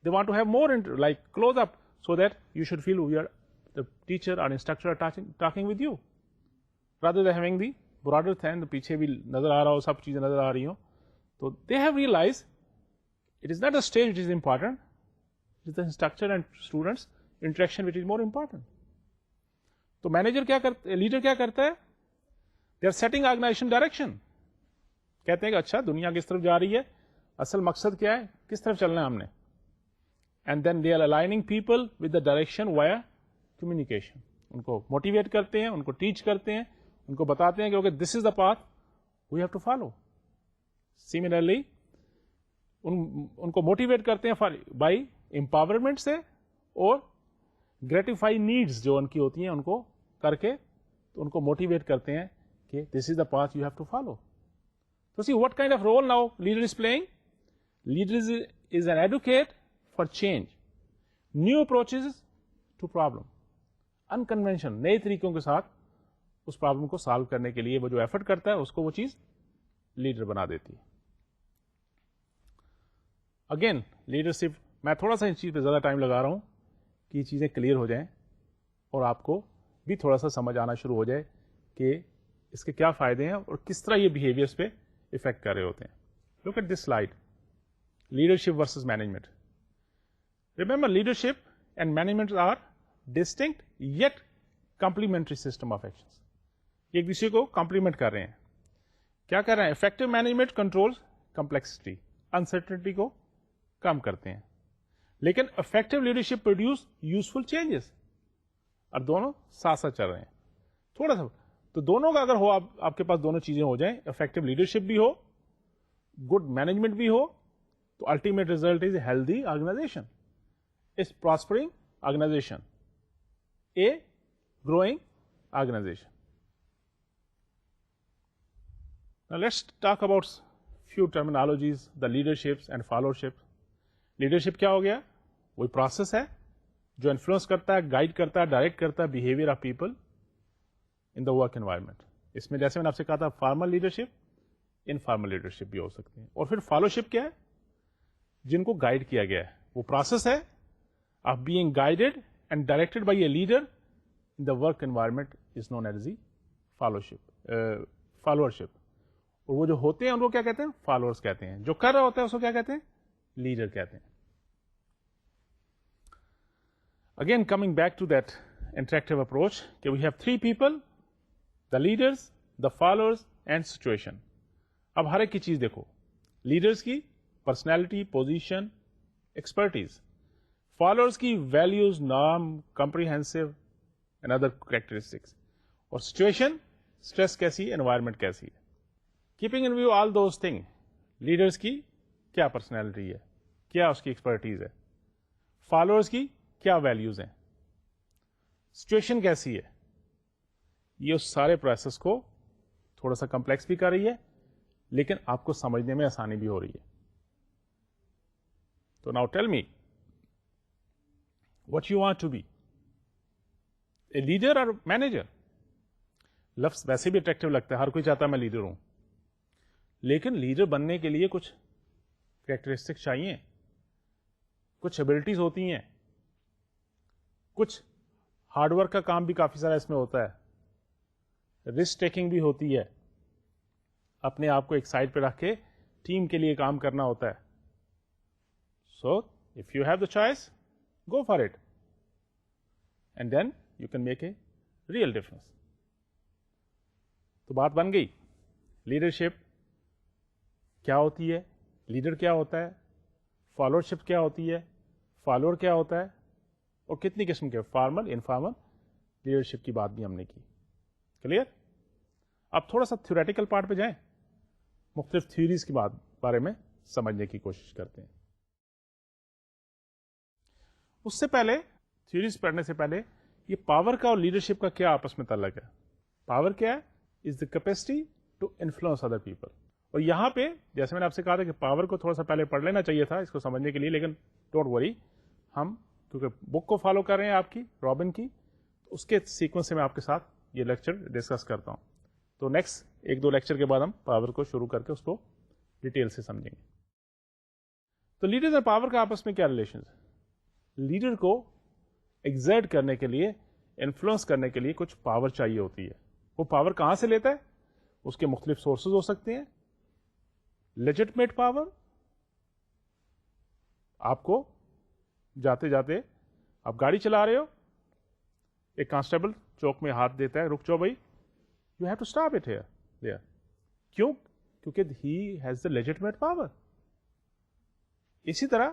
They want to have more like close up so that you should feel we are the teacher or instructor are talking with you rather than having the broader thing, پیچھے بھی نظر آ رہا ہو, سب چیزیں نظر آ رہی ہوں. تو they have realize it is not a stage which is important, it is the instructor and students interaction which is more important. تو مینیجر کیا کرتا, لیڈر کیا کرتا ہے, they are setting organization direction. کہتے ہیں کہ اچھا دنیا کس طرف جا رہی ہے, اصل مقصد کیا ہے, کس طرف چلنا ہے ہم نے. And then they are aligning people with the direction via communication. ان کو موٹیویٹ کرتے ہیں, ان کو ٹیچ کرتے ہیں, ان کو بتاتے ہیں کہ this is the path we have to follow. Similarly ان کو موٹیویٹ کرتے ہیں بائی امپاورمنٹ سے, اور گریٹیفائی نیڈس جو ان کی ہوتی ہیں ان کو کر کے تو ان کو موٹیویٹ کرتے ہیں کہ this is the path you have to follow. تو see what kind of role now leader is playing. Leader is an advocate for change, new approaches to problem, unconventional, نئے طریقوں کے ساتھ اس پرابلم کو سالو کرنے کے لیے وہ جو ایفرٹ کرتا ہے اس کو وہ چیز لیڈر بنا دیتی ہے. اگین لیڈرشپ، میں تھوڑا سا اس چیز پہ زیادہ ٹائم لگا رہا ہوں کہ یہ چیزیں کلیئر ہو جائیں اور آپ کو بھی تھوڑا سا سمجھ آنا شروع ہو جائے کہ اس کے کیا فائدے ہیں اور کس طرح یہ بیہیویئرس پہ افیکٹ کر رہے ہوتے ہیں. Look at this slide, leadership versus management. Remember leadership and management are distinct yet complementary system of action. ایک دوسرے کو کمپلیمنٹ کر رہے ہیں. کیا کر رہے ہیں؟ Effective management control complexity, uncertainty کو کم کرتے ہیں، لیکن effective leadership produce useful changes. اور دونوں ساتھ ساتھ چل رہے ہیں. تھوڑا سا تو دونوں کا اگر ہو، آپ کے پاس دونوں چیزیں ہو جائیں، افیکٹو لیڈرشپ بھی ہو، گڈ مینجمنٹ بھی ہو، تو ultimate result is a healthy organization, is prospering organization, a growing organization. Now let's talk about few terminologies, the leaderships and followership. Leadership کیا ہو گیا؟ وہی پروسیس ہے جو انفلوئنس کرتا ہے، گائڈ کرتا ہے، ڈائریکٹ کرتا ہے behaviour of people in the work environment. اس میں جیسے میں نے آپ سے کہا تھا فارمل لیڈرشپ، انفارمل لیڈرشپ بھی ہو سکتی ہے. اور پھر فالوشپ کیا ہے؟ جن کو گائڈ کیا گیا ہے. وہ پروسیس ہے of being guided and directed by a leader in the work environment is known as the followership. اور وہ جو ہوتے ہیں ان کو کیا کہتے ہیں؟ فالوورس کہتے ہیں. جو کر رہا ہوتا ہے اس کو کیا کہتے ہیں؟ لیڈر کہتے ہیں. Again coming back to that interactive approach کہ we have three people, the leaders, the followers and situation. اب ہر ایک کی چیز دیکھو. لیڈرز کی پرسنالٹی، پوزیشن، ایکسپرٹیز. فالوورز کی values, norm, comprehensive and other characteristics. اور سچویشن، اسٹریس کیسی، انوائرمنٹ کیسی ہے. Keeping in view all those thing, leaders کی کیا پرسنالٹی ہے، کیا اس کی ایکسپرٹیز ہے، فالوورز کی کیا ویلیوز ہیں، سچویشن کیسی ہے. یہ اس سارے پروسیس کو تھوڑا سا کمپلیکس بھی کر رہی ہے لیکن آپ کو سمجھنے میں آسانی بھی ہو رہی ہے. تو now tell me what you want to be, a leader اور مینیجر. لفظ ویسے بھی اٹریکٹیو لگتا ہے، ہر کوئی چاہتا ہے میں لیڈر ہوں، لیکن لیڈر بننے کے لیے کچھ کریکٹرسٹک چاہیے، کچھ ایبلٹیز ہوتی ہیں، کچھ ہارڈ ورک کا کام بھی کافی سارا اس میں ہوتا ہے، رسک ٹیکنگ بھی ہوتی ہے، اپنے آپ کو ایک سائڈ پہ رکھ کے ٹیم کے لیے کام کرنا ہوتا ہے. So if you have the choice go for it and then you can make a real difference. تو بات بن گئی، لیڈرشپ کیا ہوتی ہے، لیڈر کیا ہوتا ہے، فالوورشپ کیا ہوتی ہے، فالوور کیا ہوتا ہے، اور کتنی قسم کے فارمل انفارمل لیڈرشپ کی بات بھی ہم نے کی. کلیئر؟ اب تھوڑا سا تھیوریٹیکل پارٹ پہ جائیں، مختلف تھیوریز کی بارے میں سمجھنے کی کوشش کرتے ہیں. اس سے پہلے تھیوریز پڑھنے سے پہلے یہ پاور کا اور لیڈرشپ کا کیا آپس میں تعلق ہے. پاور کیا ہے؟ Is the capacity to influence other people. اور یہاں پہ جیسے میں نے آپ سے کہا تھا کہ پاور کو تھوڑا سا پہلے پڑھ لینا چاہیے تھا اس کو سمجھنے کے لیے، لیکن ڈونٹ وری، ہم کیونکہ بک کو فالو کر رہے ہیں آپ کی رابن کی، تو اس کے سیکوینس سے میں آپ کے ساتھ یہ لیکچر ڈسکس کرتا ہوں. تو نیکسٹ ایک دو لیکچر کے بعد ہم پاور کو شروع کر کے اس کو ڈیٹیل سے سمجھیں گے. تو لیڈر اور پاور کا آپس میں کیا ریلیشن ہے؟ لیڈر کو ایگزرٹ کرنے کے لیے، انفلوئنس کرنے کے لیے کچھ پاور چاہیے ہوتی ہے. وہ پاور کہاں سے لیتا ہے؟ اس کے مختلف سورسز ہو سکتے ہیں. لیجٹمیٹ پاور، آپ کو جاتے جاتے آپ گاڑی چلا رہے ہو، ایک کانسٹیبل چوک میں ہاتھ دیتا ہے، رک جاؤ بھائی، you have to stop it here there. کیوں؟ کیونکہ he has the legitimate power. اسی طرح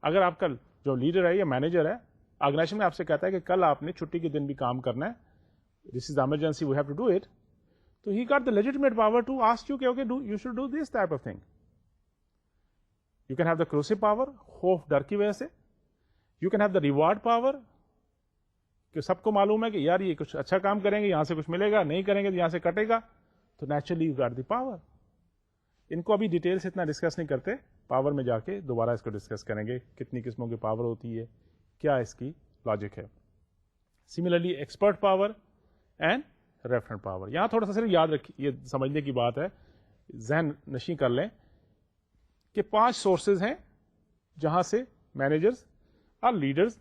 اگر آپ کا جو لیڈر ہے یا مینیجر ہے آرگنائزیشن میں آپ سے کہتا ہے کہ کل آپ نے چھٹی کے دن بھی کام کرنا ہے، this is emergency we have to do it, تو he got the legitimate power to ask you کہ okay you should do this type of thing. You can have the coercive power, خوف ڈر کی وجہ سے. You can have the reward power, کہ سب کو معلوم ہے کہ یار یہ کچھ اچھا کام کریں گے یہاں سے کچھ ملے گا، نہیں کریں گے تو یہاں سے کٹے گا، تو naturally you got the power. ان کو ابھی ڈیٹیل سے اتنا ڈسکس نہیں کرتے، پاور میں جا کے دوبارہ اس کو ڈسکس کریں گے، کتنی قسموں کی پاور ہوتی ہے، کیا اس کی لاجک ہے. Similarly expert power and referent power. یہاں تھوڑا سا صرف یاد رکھیے, یہ سمجھنے کی بات ہے, ذہن نشیں کر لیں کہ 5 سورسز ہیں جہاں سے مینیجرز اور leaders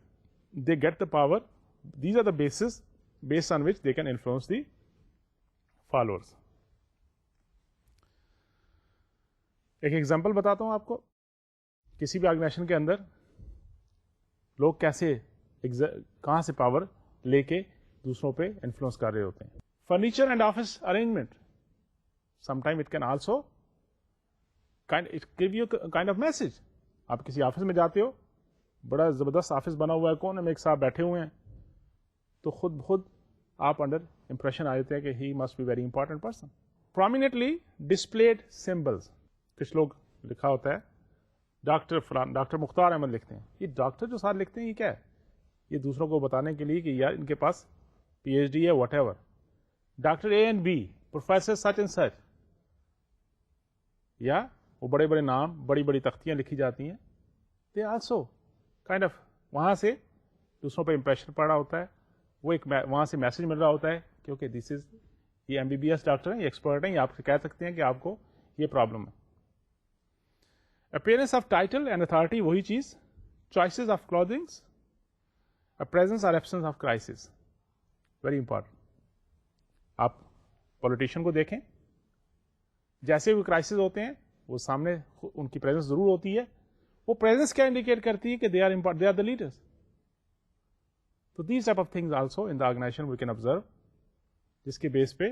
they get the power. These are the bases based on which they can influence the followers. ایک ایگزامپل بتاتا ہوں آپ کو. کسی بھی آرگنائزیشن کے اندر لوگ کیسے کہاں سے پاور لے کے دوسروں پہ انفلوئنس کر رہے ہوتے ہیں. Furniture and office arrangement, some time it can also give you kind of message. آپ کسی آفس میں جاتے ہو, بڑا زبردست آفس بنا ہوا ہے, کون ہم ایک ساتھ بیٹھے ہوئے ہیں, تو خود بخود آپ انڈر امپریشن آ جاتے ہیں کہ he must be very important person. Prominently displayed symbols, کچھ لوگ لکھا ہوتا ہے ڈاکٹر فلان, ڈاکٹر مختار احمد لکھتے ہیں. یہ ڈاکٹر جو ساتھ لکھتے ہیں یہ کیا ہے؟ یہ دوسروں کو بتانے کے لیے کہ یار ان کے پاس پی ایچ ڈی ہے, whatever. Doctor A and B, professor such and such, یا وہ بڑے بڑے نام, بڑی بڑی تختیاں لکھی جاتی ہیں. دے آلسو کائنڈ آف وہاں سے دوسروں پہ امپریشن پڑ رہا ہوتا ہے, وہ ایک وہاں سے میسج مل رہا ہوتا ہے کیونکہ دس از, یہ M B B S doctor ہیں, یہ ایکسپرٹ ہیں, یہ آپ سے کہہ سکتے ہیں کہ آپ کو یہ پرابلم ہے. Appearance of title and authority, وہی چیز. چوائسز آف کلوتھنگس, پریزنس اور absence of crisis, very important. آپ پولیٹیشین کو دیکھیں, جیسے بھی کرائسس ہوتے ہیں وہ سامنے ان کی پریزنس ضرور ہوتی ہے. وہ پریزنس کیا انڈیکیٹ کرتی ہے کہ دے آر دا لیڈرز. تو these type of things also in the organization we can observe, جس کے بیس پہ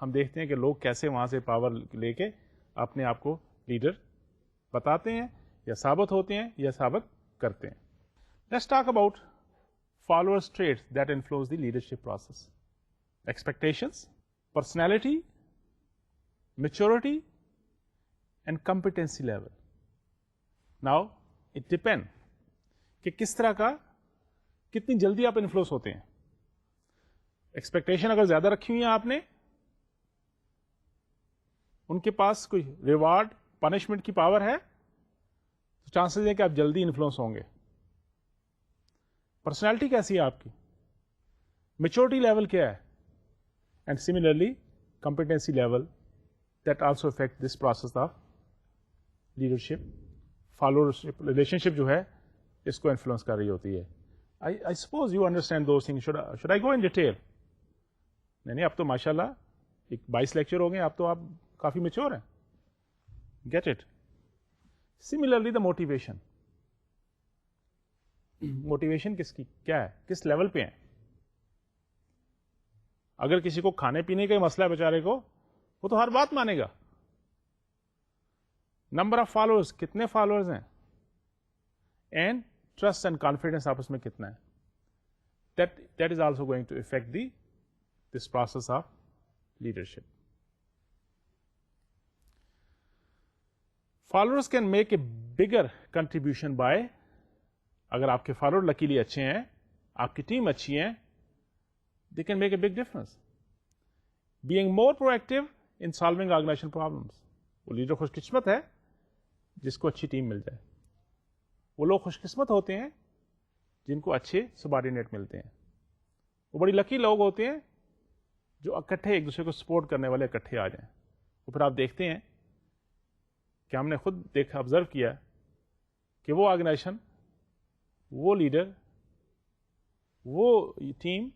ہم دیکھتے ہیں کہ لوگ کیسے وہاں سے پاور لے کے اپنے آپ کو لیڈر بتاتے ہیں یا ثابت ہوتے ہیں یا ثابت کرتے ہیں. Let's talk about followers traits that influence the leadership process. Expectations, personality, maturity and competency level. Now it depend کہ کس طرح کا, کتنی جلدی آپ انفلوئنس ہوتے ہیں. ایکسپیکٹیشن اگر زیادہ رکھی ہوئی ہیں آپ نے, ان کے پاس کوئی ریوارڈ پنشمنٹ کی پاور ہے, تو چانسز ہیں کہ آپ جلدی انفلوئنس ہوں گے. پرسنالٹی کیسی ہے آپ کی, میچورٹی لیول کیا ہے, and similarly competency level, that also affect this process of leadership. Followership relationship جو ہے اس کو انفلوئنس کر رہی ہوتی ہے. I suppose you understand those things. Should I go in detail? نہیں, اب تو ماشاء اللہ 22 لیکچر ہو گئے, اب تو آپ کافی میچور ہیں. Get it. Similarly the motivation, motivation کس کی کیا ہے, کس لیول پہ ہیں. اگر کسی کو کھانے پینے کا مسئلہ ہے بیچارے کو, وہ تو ہر بات مانے گا. نمبر آف فالوورز, کتنے فالوورز ہیں, اینڈ ٹرسٹ اینڈ کانفیڈینس آپس میں کتنا ہے. That is also going to affect this process of leadership. Followers can make a bigger contribution by, اگر آپ کے فالوور لکیلی اچھے ہیں, آپ کی ٹیم اچھی ہے, they can make a big difference. Being more proactive in solving organization problems. وہ لیڈر خوش قسمت ہے جس کو اچھی ٹیم مل جائے. وہ لوگ خوش قسمت ہوتے ہیں جن کو اچھے سبارڈینیٹ ملتے ہیں. وہ بڑی لکی لوگ ہوتے ہیں جو اکٹھے ایک دوسرے کو سپورٹ کرنے والے اکٹھے آ جائیں. اور پھر آپ دیکھتے ہیں کہ ہم نے خود دیکھا, آبزرو کیا کہ وہ آرگنائزیشن, وہ لیڈر, وہ ٹیم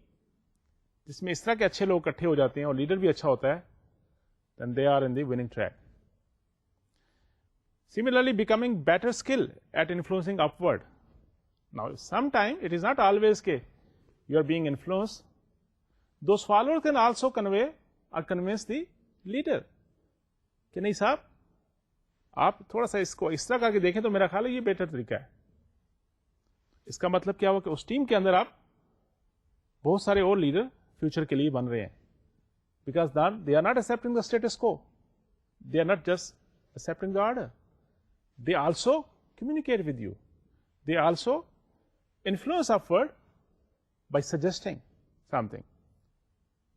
جس میں اس طرح کے اچھے لوگ اکٹھے ہو جاتے ہیں اور لیڈر بھی اچھا ہوتا ہے, then they are in the winning track. Similarly, becoming better skill at influencing upward. Now, sometimes it is not always that you are being influenced. Those followers can also convey or convince the leader. کہ نہیں صاحب, آپ تھوڑا سا اس کو اس طرح کر کے دیکھیں تو میرا خیال ہے یہ بیٹر طریقہ ہے. اس کا مطلب کیا ہوا کہ اس ٹیم کے اندر آپ بہت سارے اور لیڈر فیوچر کے لیے بن رہے ہیں. Because they are not accepting the status quo. They are not just accepting the order. They also communicate with you. They also influence upward by suggesting something,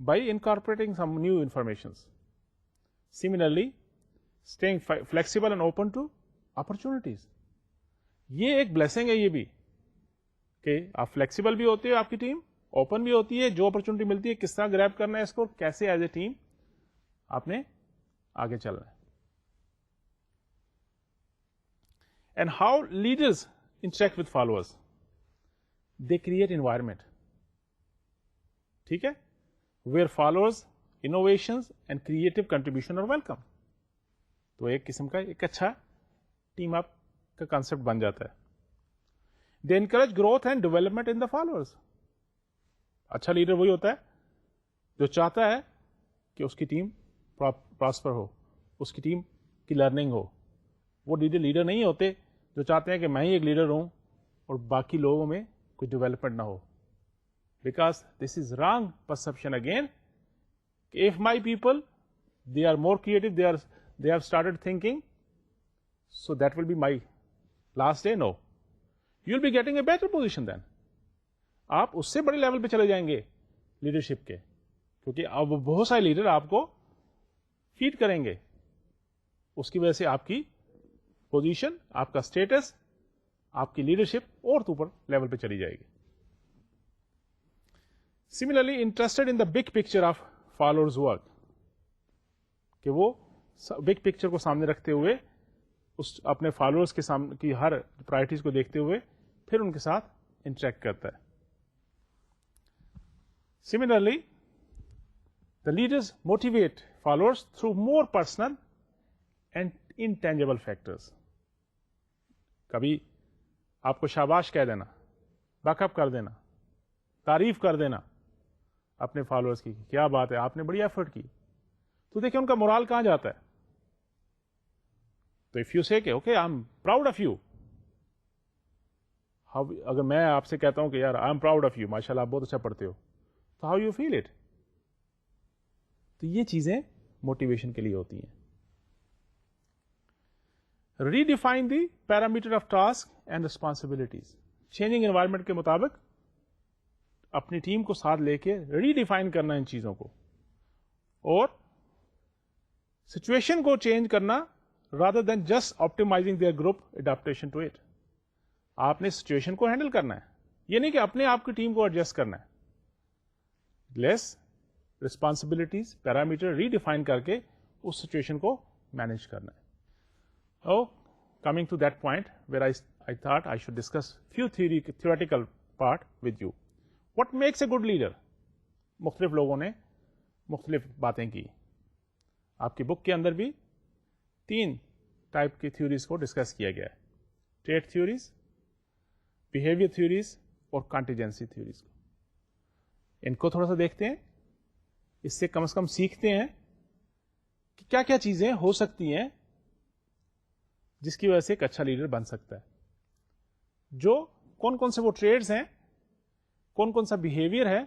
by incorporating some new informations. Similarly, staying flexible and open to opportunities. یہ ایک blessing ہے یہ بھی کہ آپ flexible بھی ہوتے ہو آپ کی ٹیم, اوپن بھی ہوتی ہے, جو اپرچونٹی ملتی ہے کس طرح گریب کرنا ہے اس کو, کیسے ایز اے ٹیم آپ نے آگے چلنا ہے. And how leaders interact with followers, they create environment, ٹھیک ہے, where followers innovations and creative contribution are welcome. تو ایک قسم کا ایک اچھا ٹیم اپ کا کانسپٹ بن جاتا ہے. They encourage growth and development in the followers. اچھا لیڈر وہی ہوتا ہے جو چاہتا ہے کہ اس کی ٹیم پراسپر ہو, اس کی ٹیم کی لرننگ ہو. وہ لیڈر نہیں ہوتے جو چاہتے ہیں کہ میں ہی ایک لیڈر ہوں اور باقی لوگوں میں کوئی ڈیولپمنٹ نہ ہو. Because this is wrong perception again. If my people, they are more creative, they have started thinking, so that will be my last day. No, you'll be getting a better position then. آپ اس سے بڑے level پہ چلے جائیں گے leadership کے, کیونکہ اب بہت سارے لیڈر آپ کو فیڈ کریں گے. اس کی وجہ سے آپ کی پوزیشن, آپ کا اسٹیٹس, آپ کی لیڈرشپ اور تو اوپر لیول پہ چلی جائے گی. Similarly, interested in the big picture of followers work, کہ وہ بگ پکچر کو سامنے رکھتے ہوئے اس اپنے فالوورز کے سامنے کی ہر پرائرٹیز کو دیکھتے ہوئے پھر ان کے ساتھ انٹریکٹ کرتا ہے. Similarly the leaders motivate followers through more personal and intangible factors. کبھی آپ کو شاباش کہہ دینا, بیک اپ کر دینا, تعریف کر دینا اپنے فالوورز کی, کیا بات ہے آپ نے بڑی ایفرٹ کی, تو دیکھیں ان کا مورال کہاں جاتا ہے. تو اف یو سے کہ okay I am proud of you, اگر میں آپ سے کہتا ہوں کہ یار I am proud of you, ماشاء اللہ آپ بہت اچھا پڑھتے ہو, تو ہاؤ یو فیل اٹ. تو یہ چیزیں موٹیویشن کے لیے ہوتی ہیں. Redefine the parameter of task and responsibilities. Changing environment کے مطابق اپنی ٹیم کو ساتھ لے کے ری ڈیفائن کرنا ان چیزوں کو, اور سچویشن کو چینج کرنا rather than just optimizing their group adaptation to it. آپ نے سچویشن کو ہینڈل کرنا ہے, یہ نہیں کہ اپنے آپ کی ٹیم کو ایڈجسٹ کرنا ہے. Less responsibilities parameter redefine کر کے اس سچویشن کو مینج کرنا ہے. Oh coming to that point where I thought I should discuss few theoretical part with you. What makes a good leader? مختلف لوگوں نے مختلف باتیں کی. آپ کی بک کے اندر بھی 3 ٹائپ کی تھیوریز کو ڈسکس کیا گیا ہے, ٹریٹ تھیوریز, بہیویئر تھیوریز اور کانٹیجنسی تھیوریز. ان کو تھوڑا سا دیکھتے ہیں, اس سے کم از کم سیکھتے ہیں کہ کیا کیا چیزیں ہو سکتی ہیں جس کی وجہ سے ایک اچھا لیڈر بن سکتا ہے. جو کون کون سے وہ ٹریڈز ہیں, کون کون سا بہیویئر ہے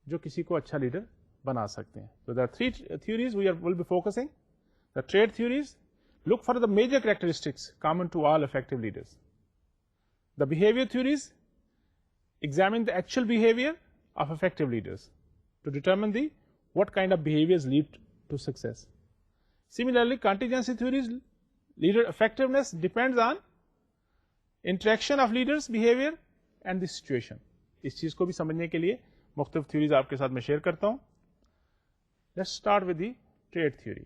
جو کسی کو اچھا لیڈر بنا سکتے ہیں. So there are 3 theories we will be focusing. The trait theories look for the major characteristics common to all effective leaders. The behavior theories examine the actual behavior of effective leaders to determine what kind of behaviors lead to success. Similarly, contingency theories, leader effectiveness depends on interaction of leaders' behavior and the situation. اس چیز کو بھی سمجھنے کے لیے مختلف theories آپ کے ساتھ میں شیئر کرتا ہوں. Let's start with the trait theory.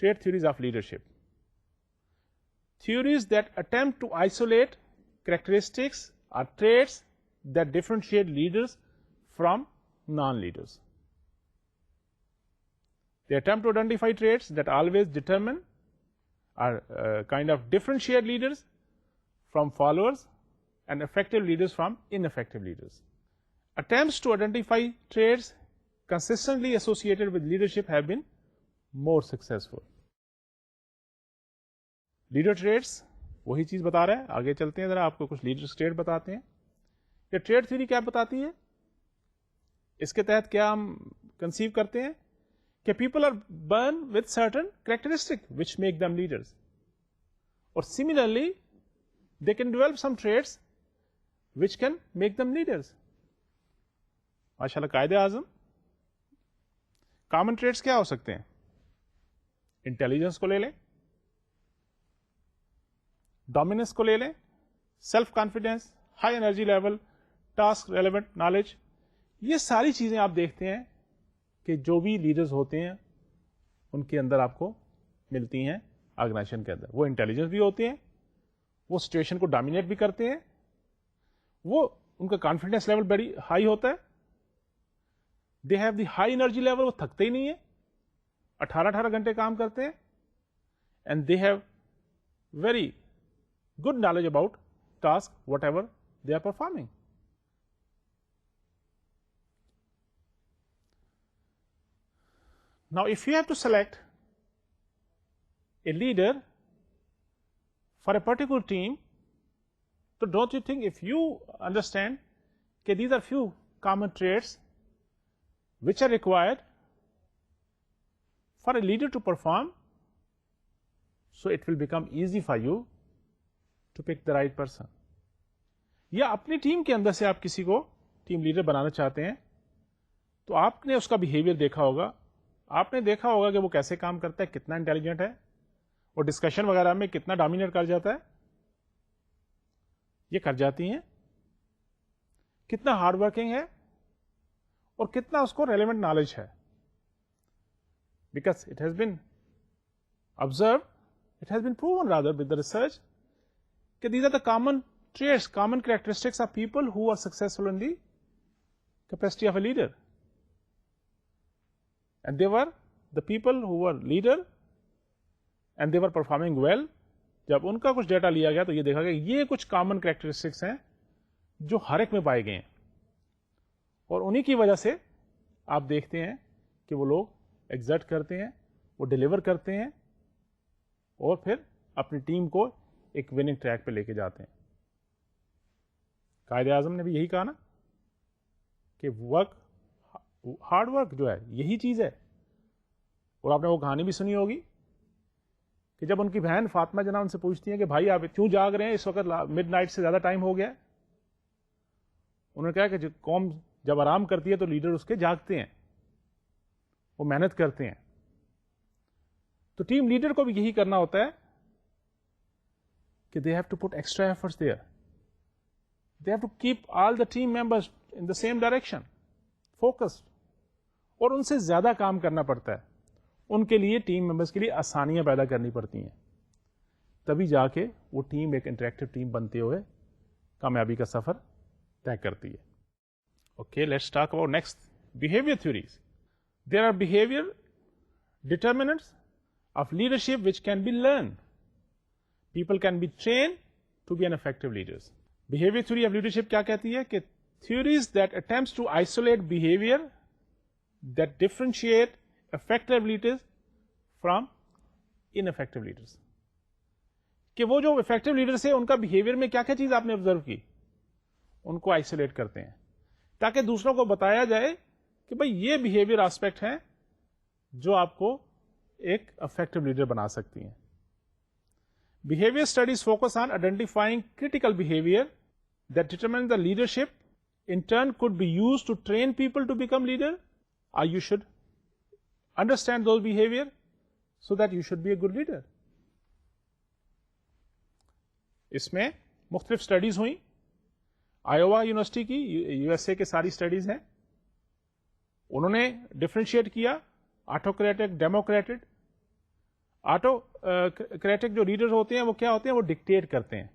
Trait theories of leadership. Theories that attempt to isolate characteristics or traits that differentiate leaders from non-leaders. They attempt to identify traits that always determine or kind of differentiate leaders from followers and effective leaders from ineffective leaders. Attempts to identify traits consistently associated with leadership have been more successful. Leader traits وہی چیز بتا رہا ہے. آگے چلتے ہیں ذرا, آپ کو کچھ لیڈر ٹریٹ بتاتے ہیں. یہ ٹریٹ تھیوری کیا بتاتی ہے, اس کے تحت کیا ہم کنسیو کرتے ہیں کہ people are born with certain characteristic which make them leaders, or similarly they can develop some traits which can make them leaders. ماشاء اللہ قائد اعظم. کامن ٹریٹس کیا ہو سکتے ہیں؟ انٹیلیجنس کو لے لیں, ڈومیننس کو لے لیں, self confidence, high energy level, task relevant knowledge. یہ ساری چیزیں آپ دیکھتے ہیں کہ جو بھی لیڈرز ہوتے ہیں ان کے اندر آپ کو ملتی ہیں آرگنائزیشن کے اندر. وہ انٹیلیجنس بھی ہوتے ہیں, وہ سچویشن کو ڈومینیٹ بھی کرتے ہیں, وہ ان کا کانفیڈینس لیول بڑی ہائی ہوتا ہے, they have the high energy level, وہ تھکتے ہی نہیں ہیں, 18 گھنٹے کام کرتے ہیں, and they have very good knowledge about task whatever they are performing. Now, if you have to select a leader for a particular team, so don't you think, if you understand that these are few common traits which are required for a leader to perform, so it will become easy for you to pick the right person. یا اپنی team کے اندر سے آپ کسی کو team leader بنانا چاہتے ہیں تو آپ نے اس کا بیہیویئر دیکھا ہوگا, آپ نے دیکھا ہوگا کہ وہ کیسے کام کرتا ہے, کتنا انٹیلیجنٹ ہے, وہ ڈسکشن وغیرہ میں کتنا ڈومینیٹ کر جاتا ہے, یہ کر جاتی ہیں, کتنا ہارڈ ورکنگ ہے, اور کتنا اس کو ریلیونٹ نالج ہے. Because it has been observed, it has been proven rather with the research that these are the common traits, common characteristics of people who are successful in the capacity of a leader. And they were the people who were leader and they were performing well. جب ان کا کچھ data لیا گیا تو یہ دیکھا گیا یہ کچھ کامن کریکٹرسٹکس ہیں جو ہر ایک میں پائے گئے ہیں, اور انہی کی وجہ سے آپ دیکھتے ہیں کہ وہ لوگ ایگزرٹ کرتے ہیں, وہ ڈیلیور کرتے ہیں, اور پھر اپنی ٹیم کو ایک وننگ ٹریک پہ لے کے جاتے ہیں. قائد اعظم نے بھی یہی کہا نا کہ ورک, ہارڈ ورک جو ہے یہی چیز ہے. اور آپ نے وہ کہانی بھی سنی ہوگی کہ جب ان کی بہن فاطمہ جناب ان سے پوچھتی ہیں کہ بھائی آپ کیوں جاگ رہے ہیں اس وقت, مڈ نائٹ سے زیادہ ٹائم ہو گیا. انہوں نے کہا کہ قوم جب آرام کرتی ہے تو لیڈر اس کے جاگتے ہیں, وہ محنت کرتے ہیں. تو ٹیم لیڈر کو بھی یہی کرنا ہوتا ہے کہ they have to put extra efforts there, they have to keep all the team members in the same direction, focused, اور ان سے زیادہ کام کرنا پڑتا ہے. ان کے لیے ٹیم ممبرس کے لیے آسانیاں پیدا کرنی پڑتی ہیں, تبھی جا کے وہ ٹیم ایک انٹریکٹیو ٹیم بنتے ہوئے کامیابی کا سفر طے کرتی ہے. Okay, let's talk about next behavior theories. There are behavior determinants of leadership which can be learned. People can be trained to be an effective leaders. Behavior theory of leadership کیا کہتی ہے کہ theories that attempts to isolate behavior that differentiate effective leaders from ineffective leaders. کہ وہ جو effective leaders ہیں ان کا behavior میں کیا کیا چیز آپ نے observe کی, ان کو isolate کرتے ہیں تاکہ دوسروں کو بتایا جائے کہ بھئی یہ behavior aspect ہیں جو آپ کو ایک effective leader بنا سکتی ہیں. Behavior studies focus on identifying critical behavior that determines the leadership, in turn could be used to train people to become leader, or you should understand those behavior so that you should be a good leader. اس میں مختلف studies ہوئیں, Iowa university کی, U S A کے ساری studies ہیں. انہوں نے differentiate کیا آٹوکریٹک, ڈیموکریٹک. آٹوکریٹک جو لیڈر ہوتے ہیں وہ کیا ہوتے ہیں, وہ ڈکٹیٹ کرتے ہیں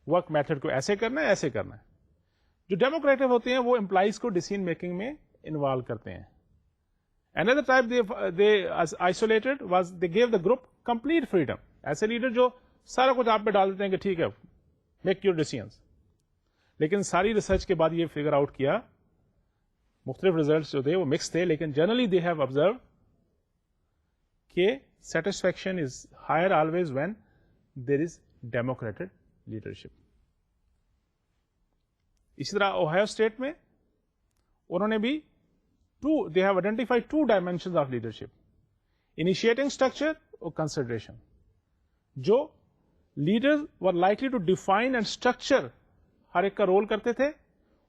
ورک میتھڈ کو, ایسے کرنا ہے ایسے کرنا ہے. جو ڈیموکریٹک ہوتے ہیں وہ امپلائیز کو ڈیسیژن میکنگ میں انوالو کرتے ہیں. Another type they isolated was they gave the group complete freedom. ایسے لیڈر جو سارا کچھ آپ پہ ڈال دیتے ہیں کہ ٹھیک ہے میک یور ڈیسیژنس. لیکن ساری ریسرچ کے بعد یہ فگر آؤٹ کیا, مختلف ریزلٹس جو تھے وہ مکس تھے, لیکن جنرلی دے ہیو آبزرو کہ satisfaction is higher always when there is democratic leadership. اسی طرح اوہایو اسٹیٹ میں انہوں نے بھی they have identified 2 dimensions of leadership, initiating structure or consideration. جو leaders were likely to define and structure ہر ایک کا رول کرتے تھے,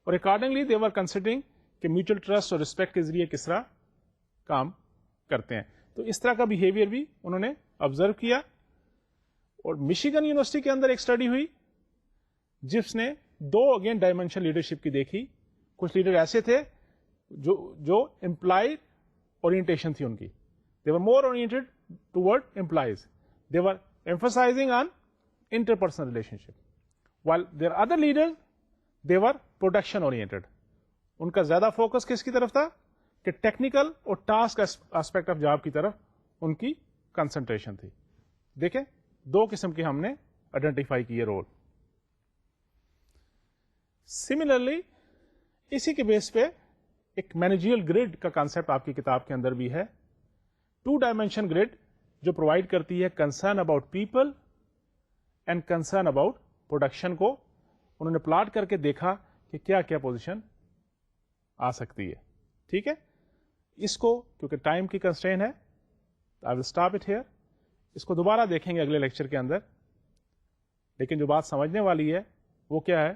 اور accordingly they were considering کہ mutual trust اور respect کے ذریعے کس طرح کام کرتے ہیں. تو اس طرح کا behavior بھی انہوں نے observe کیا. اور مشیگن یونیورسٹی کے اندر ایک اسٹڈی ہوئی جس نے دو اگین ڈائمینشن لیڈرشپ کی دیکھی. کچھ لیڈر ایسے تھے جو امپلائی اورینٹیشن تھی ان کی. They were more oriented toward employees. They were emphasizing on interpersonal relationship, while there are other leaders, they were production oriented. ان کا زیادہ فوکس کس کی طرف تھا کہ ٹیکنیکل اور ٹاسک اسپیکٹ آف جاب کی طرف ان کی کنسنٹریشن تھی. دیکھیں دو قسم کے ہم نے آئیڈینٹیفائی کیے رول. سملرلی اسی کے بیس پہ ایک مینیجیریل گریڈ کا کانسیپٹ آپ کی کتاب کے اندر بھی ہے. 2 ڈائمینشن گریڈ جو پرووائڈ کرتی ہے concern about people and concern about production کو انہوں نے پلاٹ کر کے دیکھا کہ کیا کیا پوزیشن آ سکتی ہے. ٹھیک ہے, اس کو کیونکہ ٹائم کی کنسٹرین ہے آئی ول اسٹاپ اٹ ہیئر. اس کو دوبارہ دیکھیں گے اگلے لیکچر کے اندر. لیکن جو بات سمجھنے والی ہے وہ کیا ہے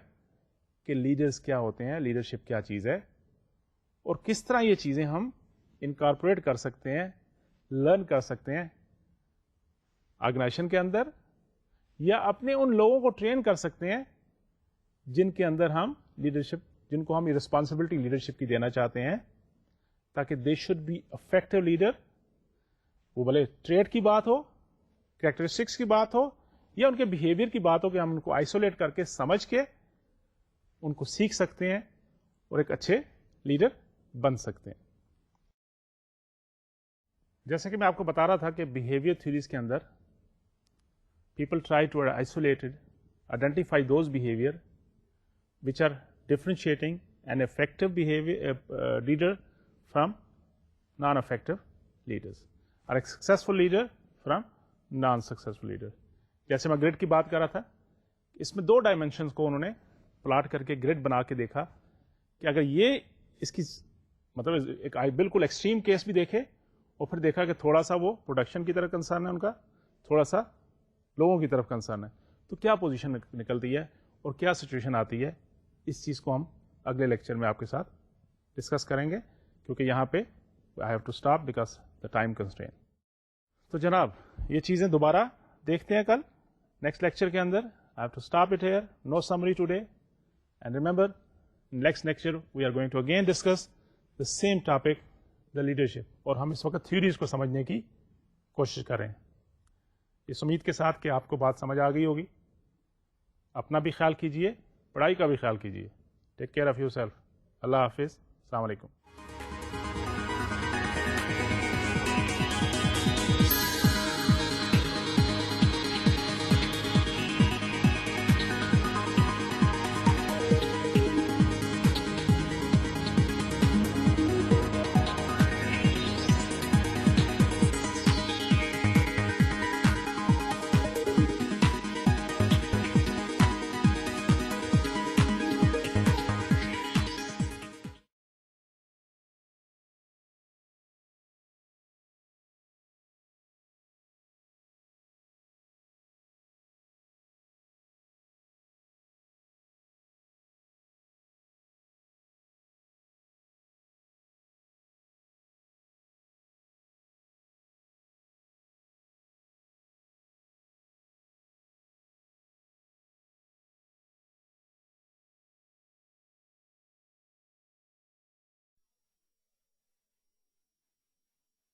کہ لیڈرز کیا ہوتے ہیں, لیڈرشپ کیا چیز ہے, اور کس طرح یہ چیزیں ہم انکارپوریٹ کر سکتے ہیں, لرن کر سکتے ہیں آرگنائزیشن کے اندر, یا اپنے ان لوگوں کو ٹرین کر سکتے ہیں جن کے اندر ہم لیڈرشپ, جن کو ہم یہ رسپانسبلٹی لیڈرشپ کی دینا چاہتے ہیں, تاکہ they should be effective leader. وہ بھلے ٹریٹ کی بات ہو, کریکٹرسٹکس کی بات ہو, یا ان کے بیہیویئر کی بات ہو کہ ہم ان کو آئسولیٹ کر کے سمجھ کے ان کو سیکھ سکتے ہیں اور ایک اچھے لیڈر بن سکتے ہیں. جیسے کہ میں آپ کو بتا رہا تھا کہ بیہیویئر تھیوریز کے اندر people try to identify those behavior which are differentiating an effective behavior leader from non-effective leaders, or a successful leader from non-successful leader. جیسے میں گریڈ کی بات کر رہا تھا, اس میں 2 ڈائمینشنس کو انہوں نے پلاٹ کر کے گریڈ بنا کے دیکھا کہ اگر یہ اس کی مطلب ایک بالکل ایکسٹریم کیس بھی دیکھے اور پھر دیکھا کہ تھوڑا سا وہ پروڈکشن کی طرف کنسرن ہے ان کا, تھوڑا سا لوگوں کی طرف کنسرن ہے, تو کیا پوزیشن نکلتی ہے اور کیا سچویشن آتی ہے. اس چیز کو ہم اگلے لیکچر میں آپ کے ساتھ ڈسکس کریں گے, کیونکہ یہاں پہ I have to stop because the time constrain. تو جناب یہ چیزیں دوبارہ دیکھتے ہیں کل نیکسٹ لیکچر کے اندر. I have to stop it here, no summary today, and remember next lecture we are going to again discuss the same topic, the leadership, اور ہم اس وقت تھیوریز کو سمجھنے کی کوشش کریں. اس امید کے ساتھ کہ آپ کو بات سمجھ آ گئی ہوگی. اپنا بھی خیال کیجیے, پڑھائی کا بھی خیال کیجیے. Take care of yourself. اللہ حافظ. السلام علیکم.